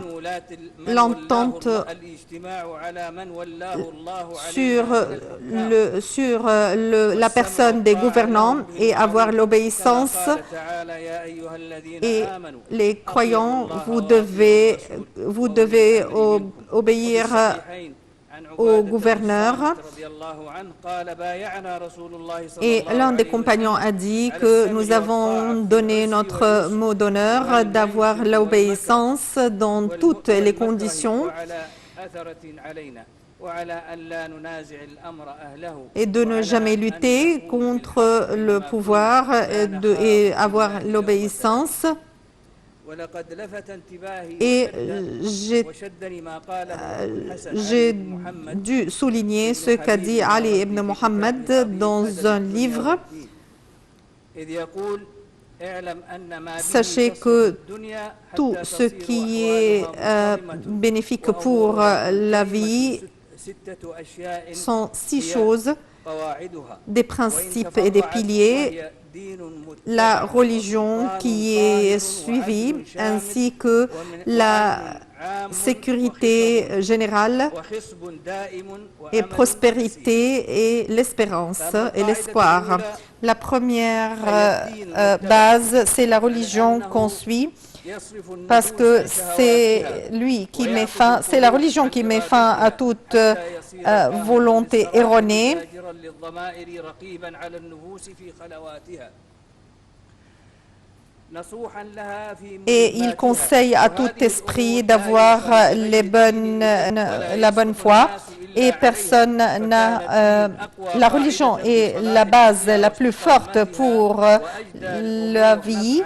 l'entente sur la personne des gouvernants, et avoir l'obéissance. Et les croyants, vous devez obéir au gouverneur. Et l'un des compagnons a dit que nous avons donné notre mot d'honneur d'avoir l'obéissance dans toutes les conditions et de ne jamais lutter contre le pouvoir et avoir l'obéissance. Et j'ai dû souligner ce qu'a dit Ali ibn Muhammad dans un livre. Sachez que tout ce qui est bénéfique pour la vie sont 6 choses, des principes et des piliers, la religion qui est suivie, ainsi que la sécurité générale et prospérité et l'espérance et l'espoir. La première base, c'est la religion qu'on suit, parce que c'est la religion qui met fin à toute volonté erronée. Et il conseille à tout esprit d'avoir la bonne foi, et personne n'a... la religion est la base la plus forte pour la vie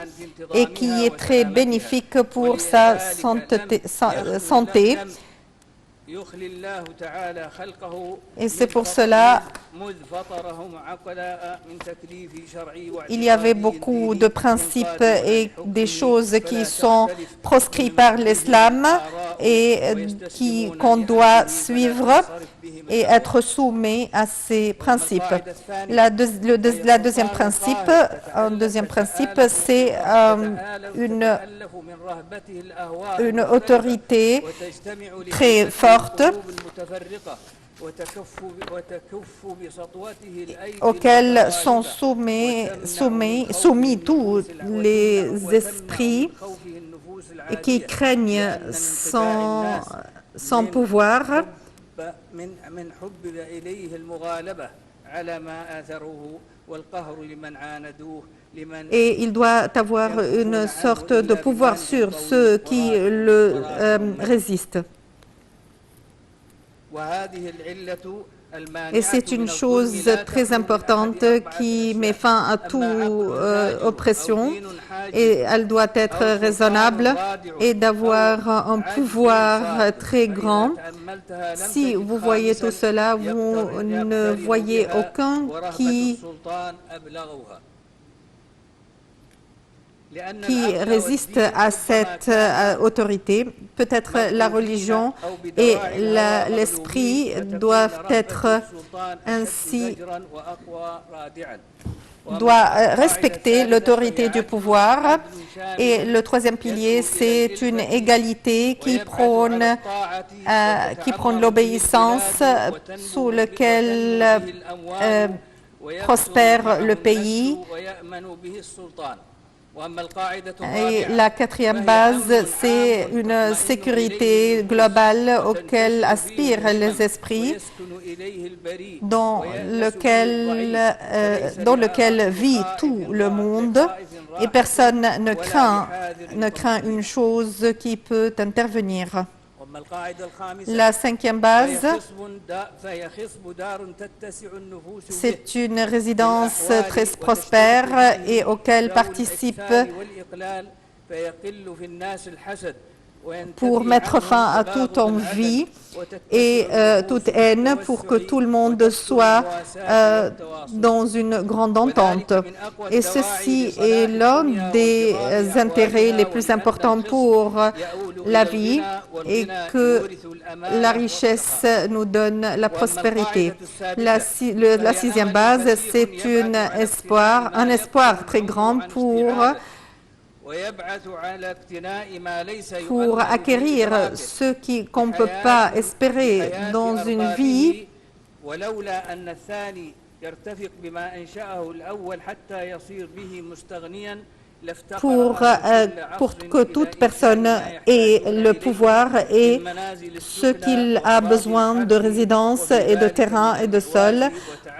et qui est très bénéfique pour sa santé. Et c'est pour cela Il y avait beaucoup de principes et des choses qui sont proscrits par l'islam et qu'on doit suivre et être soumis à ces principes. Un deuxième principe, c'est une autorité très forte auxquels sont soumis tous les esprits qui craignent son pouvoir. Et il doit avoir une sorte de pouvoir sur ceux qui le résistent. Et c'est une chose très importante qui met fin à toute oppression et elle doit être raisonnable et d'avoir un pouvoir très grand. Si vous voyez tout cela, vous ne voyez aucun qui résiste à cette autorité. Peut-être la religion et l'esprit doivent être ainsi, doit respecter l'autorité du pouvoir. Et le troisième pilier, c'est une égalité qui prône l'obéissance sous laquelle prospère le pays. Et la quatrième base, c'est une sécurité globale auquel aspirent les esprits, dans lequel vit tout le monde, et personne ne craint une chose qui peut intervenir. La cinquième base, c'est une résidence très prospère et auquel participent pour mettre fin à toute envie et toute haine, pour que tout le monde soit dans une grande entente. Et ceci est l'un des intérêts les plus importants pour la vie et que la richesse nous donne la prospérité. La sixième base, c'est un espoir très grand pour acquérir ce qu'on ne peut pas espérer dans une vie, pour que toute personne ait le pouvoir et ce qu'il a besoin de résidence et de terrain et de sol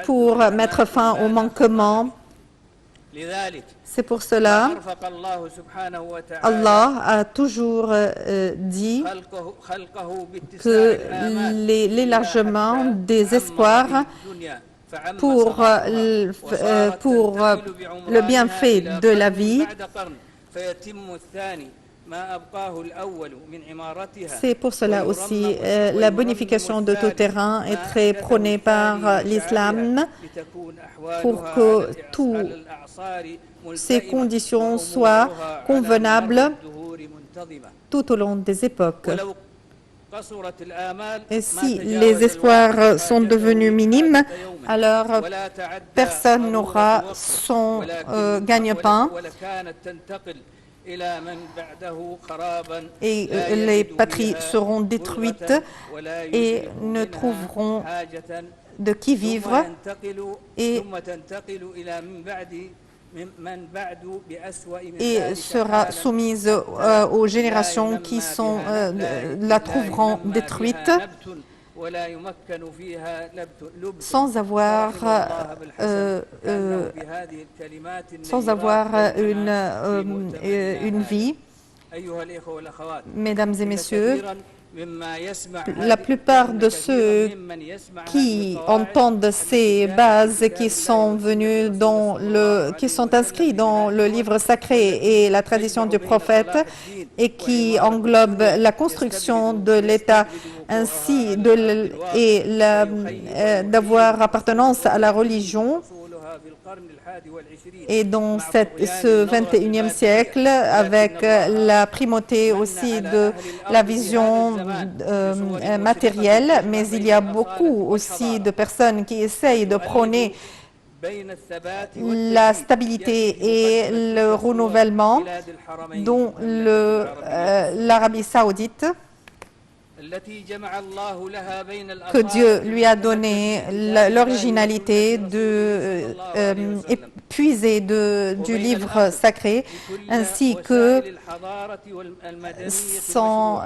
pour mettre fin au manquement. C'est pour cela Allah a toujours dit que l'élargissement des espoirs pour le bienfait de la vie, c'est pour cela aussi la bonification de tout terrain est très prônée par l'islam pour que toutes ces conditions soient convenables tout au long des époques. Et si les espoirs sont devenus minimes, alors personne n'aura son gagne-pain et les patries seront détruites et ne trouveront de qui vivre et sera soumise aux générations qui la trouveront détruite sans avoir une vie. Mesdames et messieurs, La plupart de ceux qui entendent ces bases qui sont qui sont inscrits dans le livre sacré et la tradition du prophète et qui englobent la construction de l'État ainsi d'avoir appartenance à la religion. Et dans ce 21e siècle, avec la primauté aussi de la vision matérielle, mais il y a beaucoup aussi de personnes qui essayent de prôner la stabilité et le renouvellement, dont l'Arabie saoudite, que Dieu lui a donné l'originalité de puiser du livre sacré, ainsi que son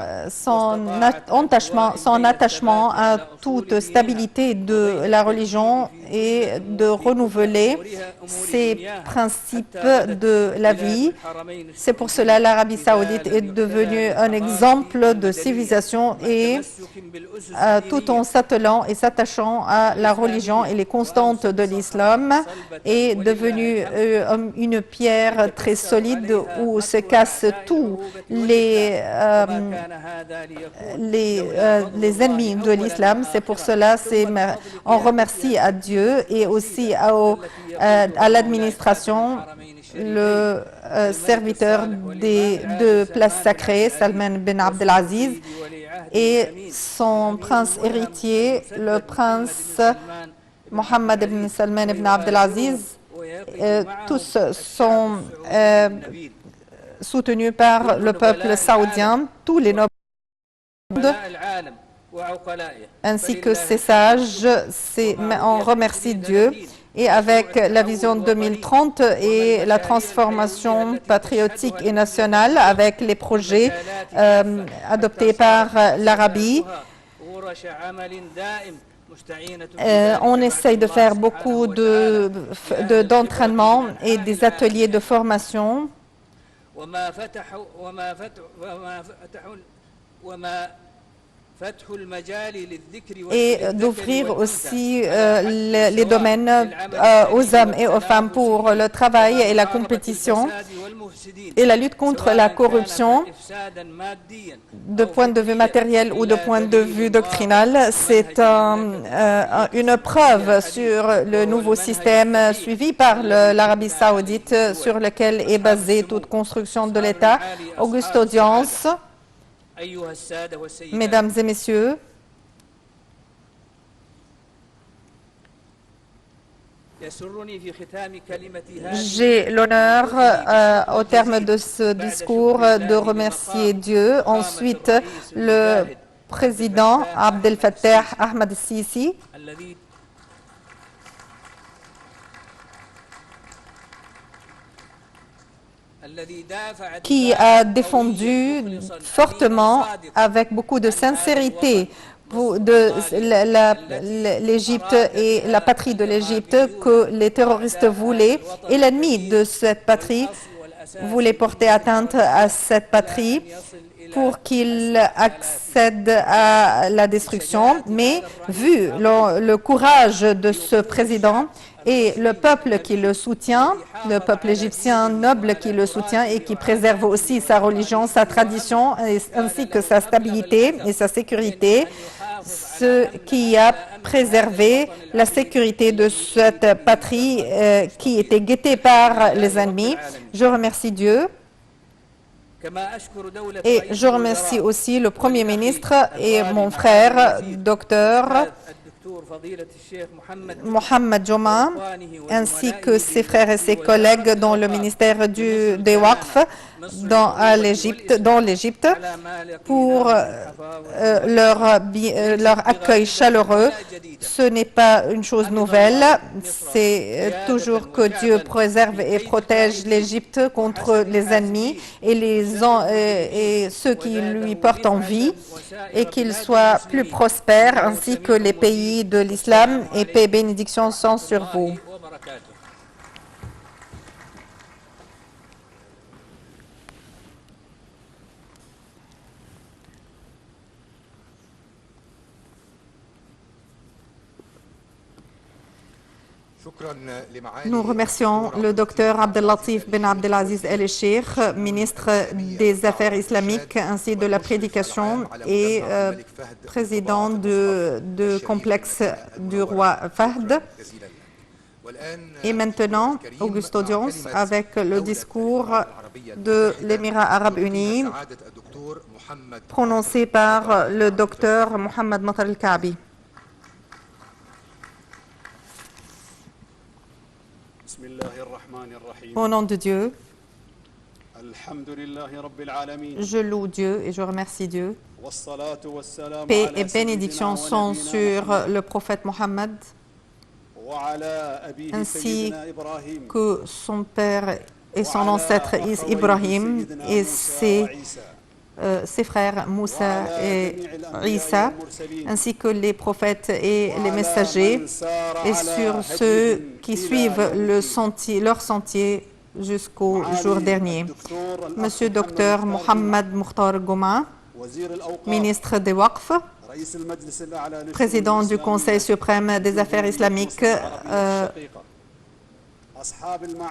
attachement à toute stabilité de la religion et de renouveler ses principes de la vie. C'est pour cela l'Arabie saoudite est devenue un exemple de civilisation et tout en s'attelant et s'attachant à la religion et les constantes de l'islam est devenue une pierre très solide où se cassent tous les ennemis de l'islam. C'est pour cela on remercie à Dieu et aussi à l'administration, le serviteur des deux places sacrées, Salman bin Abdelaziz, et son prince héritier, le prince Mohammed ibn Salman ibn Abdelaziz. Tous sont soutenus par le peuple saoudien, tous les nobles, ainsi que ses sages. On remercie Dieu. Et avec la vision 2030 et la transformation patriotique et nationale, avec les projets adoptés par l'Arabie, on essaye de faire beaucoup d'entraînement et des ateliers de formation. Et d'ouvrir aussi les domaines aux hommes et aux femmes pour le travail et la compétition et la lutte contre la corruption de point de vue matériel ou de point de vue doctrinal. C'est une preuve sur le nouveau système suivi par l'Arabie saoudite sur lequel est basée toute construction de l'État. Auguste audience. Mesdames et messieurs, j'ai l'honneur, au terme de ce discours, de remercier Dieu. Ensuite, le président Abdel Fattah Ahmed Sisi, qui a défendu fortement, avec beaucoup de sincérité, l'Égypte et la patrie de l'Égypte que les terroristes voulaient, et l'ennemi de cette patrie voulait porter atteinte à cette patrie pour qu'il accède à la destruction. Mais vu le courage de ce président et le peuple qui le soutient, le peuple égyptien noble qui le soutient et qui préserve aussi sa religion, sa tradition, ainsi que sa stabilité et sa sécurité, ce qui a préservé la sécurité de cette patrie qui était guettée par les ennemis. Je remercie Dieu. Et je remercie aussi le Premier ministre et mon frère, docteur Mohamed Joma, ainsi que ses frères et ses collègues dans le ministère des Waqf dans l'Égypte pour leur accueil chaleureux. Ce n'est pas une chose nouvelle, c'est toujours que Dieu préserve et protège l'Égypte contre les ennemis et ceux qui lui portent envie, et qu'il soit plus prospère, ainsi que les pays de l'islam, et paix et bénédiction sont sur vous. Nous remercions le docteur Abdellatif Ben Abdelaziz El Cheikh, ministre des Affaires islamiques ainsi de la prédication et président du complexe du roi Fahd. Et maintenant, auguste audience avec le discours de l'Émirat arabe uni prononcé par le docteur Mohamed Matar El-Kaabi. Au nom de Dieu, je loue Dieu et je remercie Dieu. Paix et bénédiction sont sur le prophète Mohammed, ainsi que son père et son ancêtre Ibrahim et ses frères Moussa et Isa, ainsi que les prophètes et les messagers, et sur ceux qui suivent leur sentier jusqu'au jour dernier. Monsieur Dr Mohamed Mukhtar Gouma, ministre des Waqf, président du Conseil suprême des affaires islamiques,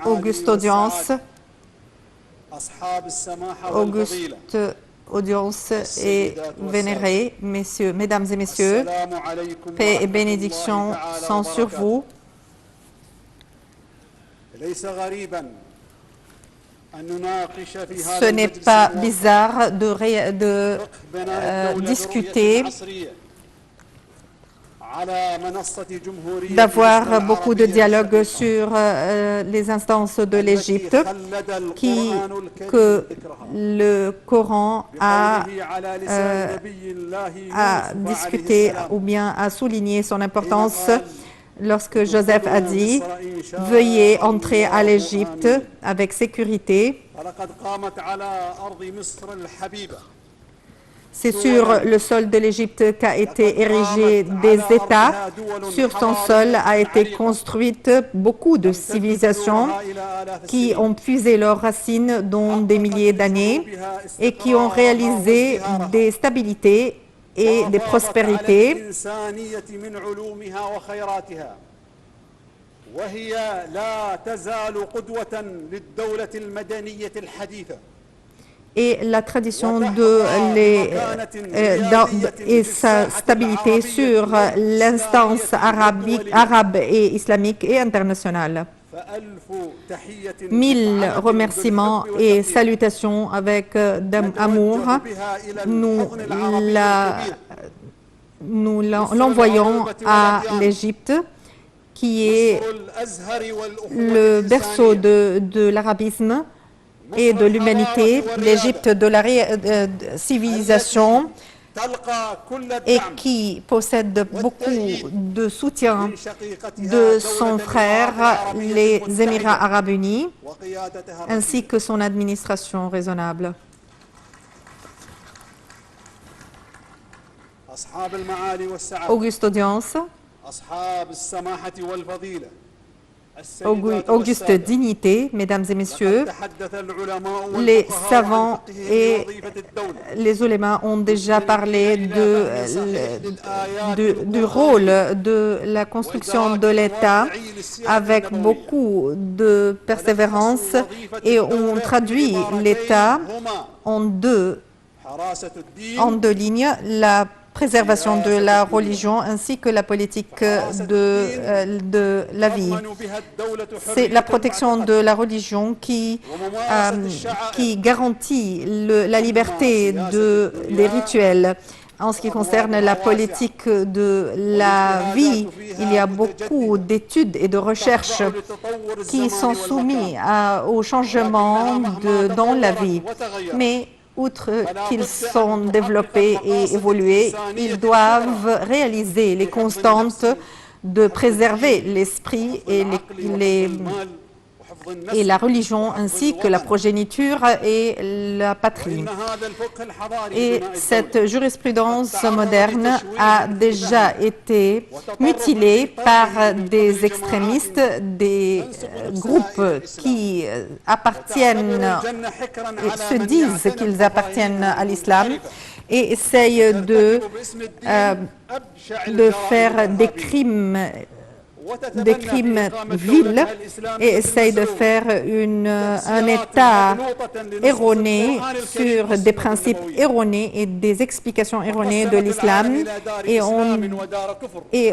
auguste audience, auguste audience et vénérés, messieurs, mesdames et messieurs, paix et bénédiction sont sur vous. Ce n'est pas bizarre de discuter, d'avoir beaucoup de dialogues sur les instances de l'Égypte que le Coran a discuté ou bien a souligné son importance lorsque Joseph a dit « Veuillez entrer à l'Égypte avec sécurité ». C'est sur le sol de l'Égypte qu'a été érigé des États. Sur son sol a été construite beaucoup de civilisations qui ont puisé leurs racines dans des milliers d'années et qui ont réalisé des stabilités et des prospérités. Et la tradition et sa stabilité sur l'instance arabe et islamique et internationale. 1000 remerciements et salutations avec amour. Nous l'envoyons à l'Égypte, qui est le berceau de l'arabisme et de l'humanité, l'Égypte de la civilisation, et qui possède beaucoup de soutien de son frère, les Émirats arabes unis, ainsi que son administration raisonnable. Auguste audience, auguste dignité, mesdames et messieurs, les savants et les ulémas ont déjà parlé du rôle de la construction de l'État avec beaucoup de persévérance et ont traduit l'État en deux lignes, la préservation de la religion ainsi que la politique de la vie. C'est la protection de la religion qui garantit la liberté des rituels. En ce qui concerne la politique de la vie, il y a beaucoup d'études et de recherches qui sont soumises au changement dans la vie. Mais outre qu'ils sont développés et évolués, ils doivent réaliser les constantes de préserver l'esprit et la religion, ainsi que la progéniture et la patrie. Et cette jurisprudence moderne a déjà été mutilée par des extrémistes, des groupes qui se disent qu'ils appartiennent à l'islam et essayent de faire des crimes des crimes vils et essaye de faire un État erroné sur des principes erronés et des explications erronées de l'islam et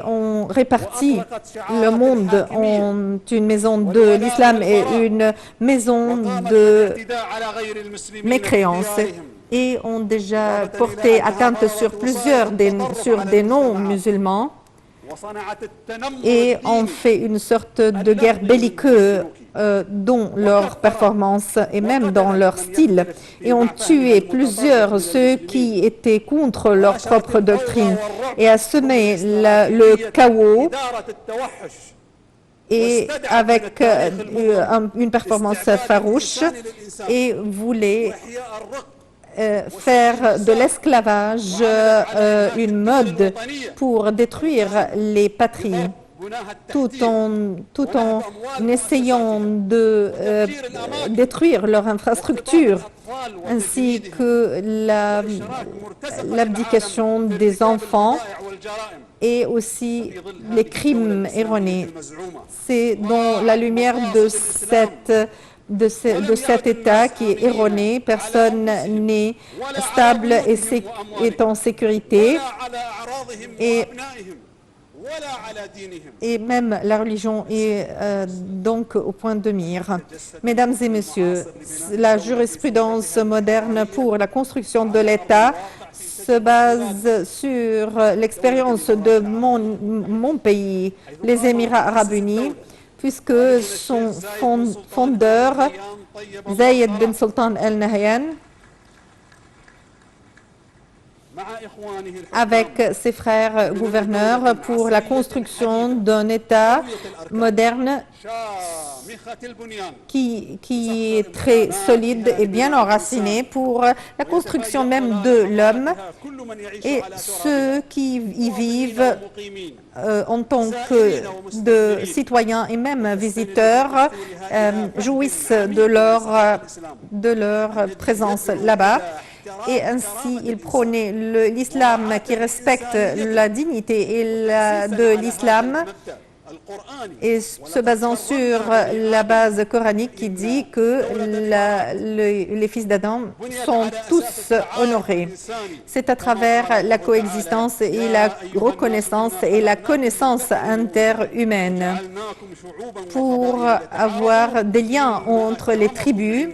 on répartit le monde en une maison de l'islam et une maison de mécréance et ont déjà porté atteinte sur sur des non-musulmans et ont fait une sorte de guerre belliqueuse dans leur performance et même dans leur style et ont tué plusieurs ceux qui étaient contre leur propre doctrine et a semé le chaos et avec une performance farouche et voulait faire de l'esclavage une mode pour détruire les patries, tout en essayant de détruire leur infrastructure, ainsi que l'abdication des enfants et aussi les crimes erronés. C'est dans la lumière de cet État qui est erroné, personne n'est stable et est en sécurité. Et même la religion est donc au point de mire. Mesdames et messieurs, la jurisprudence moderne pour la construction de l'État se base sur l'expérience de mon pays, les Émirats arabes unis, puisque son fondeur, Zayed bin Sultan Al Nahyan, avec ses frères gouverneurs pour la construction d'un État moderne qui est très solide et bien enraciné pour la construction même de l'homme et ceux qui y vivent en tant que de citoyens et même visiteurs jouissent de leur présence là-bas. Et ainsi, il prônait l'islam qui respecte la dignité de l'islam et se basant sur la base coranique qui dit que les fils d'Adam sont tous honorés. C'est à travers la coexistence et la reconnaissance et la connaissance interhumaine pour avoir des liens entre les tribus.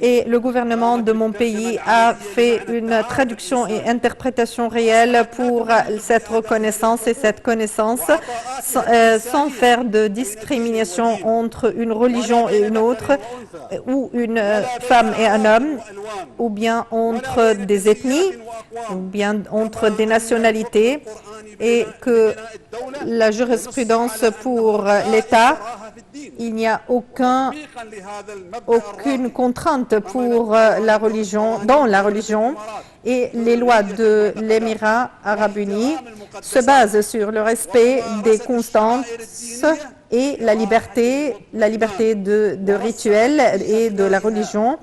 Et le gouvernement de mon pays a fait une traduction et interprétation réelle pour cette reconnaissance et cette connaissance sans faire de discrimination entre une religion et une autre, ou une femme et un homme, ou bien entre des ethnies, ou bien entre des nationalités, et que la jurisprudence pour l'État, il n'y a aucune contrainte pour la religion, dans la religion, et les lois de l'Émirat arabe uni se basent sur le respect des constances et la liberté de rituel et de la religion,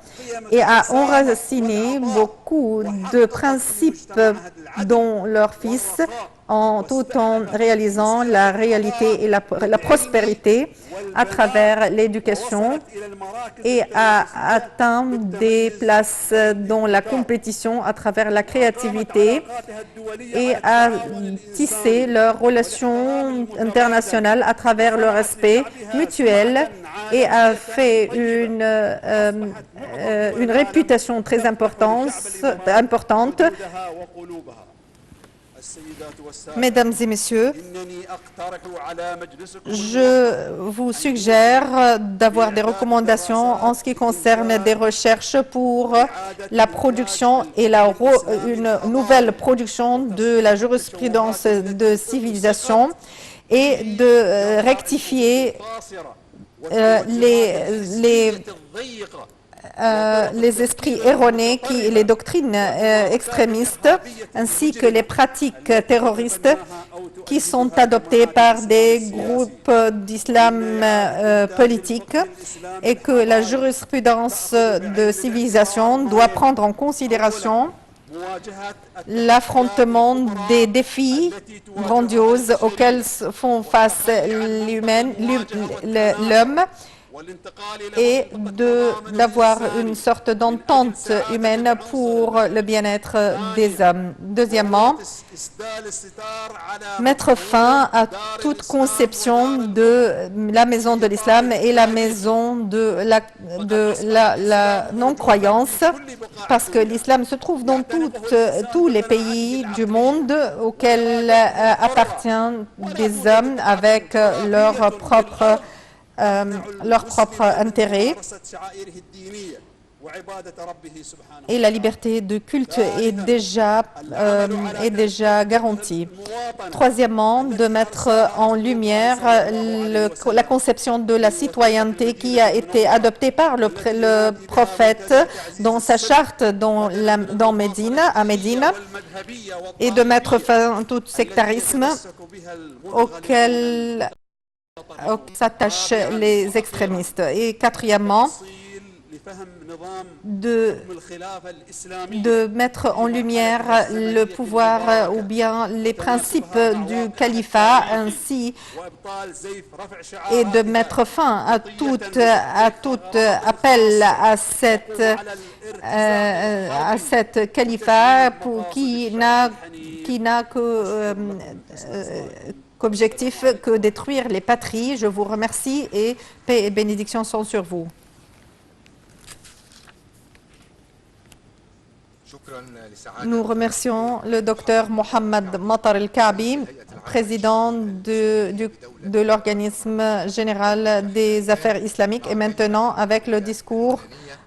et a enraciné beaucoup de principes dans leurs fils, tout en réalisant la réalité et la prospérité à travers l'éducation, et a atteint des places dans la compétition à travers la créativité, et a tissé leurs relations internationales à travers le respect mutuel, et a fait une réputation très importante. Mesdames et messieurs, je vous suggère d'avoir des recommandations en ce qui concerne des recherches pour la production et une nouvelle production de la jurisprudence de civilisation et de rectifier les esprits erronés, les doctrines extrémistes, ainsi que les pratiques terroristes qui sont adoptées par des groupes d'islam politique, et que la jurisprudence de civilisation doit prendre en considération l'affrontement des défis grandioses auxquels font face l'homme et d'avoir une sorte d'entente humaine pour le bien-être des hommes. Deuxièmement, mettre fin à toute conception de la maison de l'islam et la maison de la non-croyance, parce que l'islam se trouve dans tous les pays du monde auxquels appartiennent des hommes avec leur propre intérêt, et la liberté de culte est déjà garantie. Troisièmement, de mettre en lumière la conception de la citoyenneté qui a été adoptée par le prophète dans sa charte à Médine, et de mettre fin à tout sectarisme auquel s'attachent les extrémistes. Et quatrièmement, de mettre en lumière le pouvoir ou bien les principes du califat ainsi, et de mettre fin à tout appel à cette califat qui n'a qu'objectif que détruire les patries. Je vous remercie et paix et bénédictions sont sur vous. Nous remercions le docteur Mohamed Matar El-Kaabi, président de l'organisme général des affaires islamiques. Et maintenant, avec le discours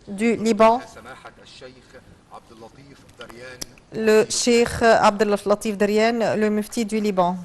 du Liban, le cheikh Abdel Latif Daryan, le mufti du Liban.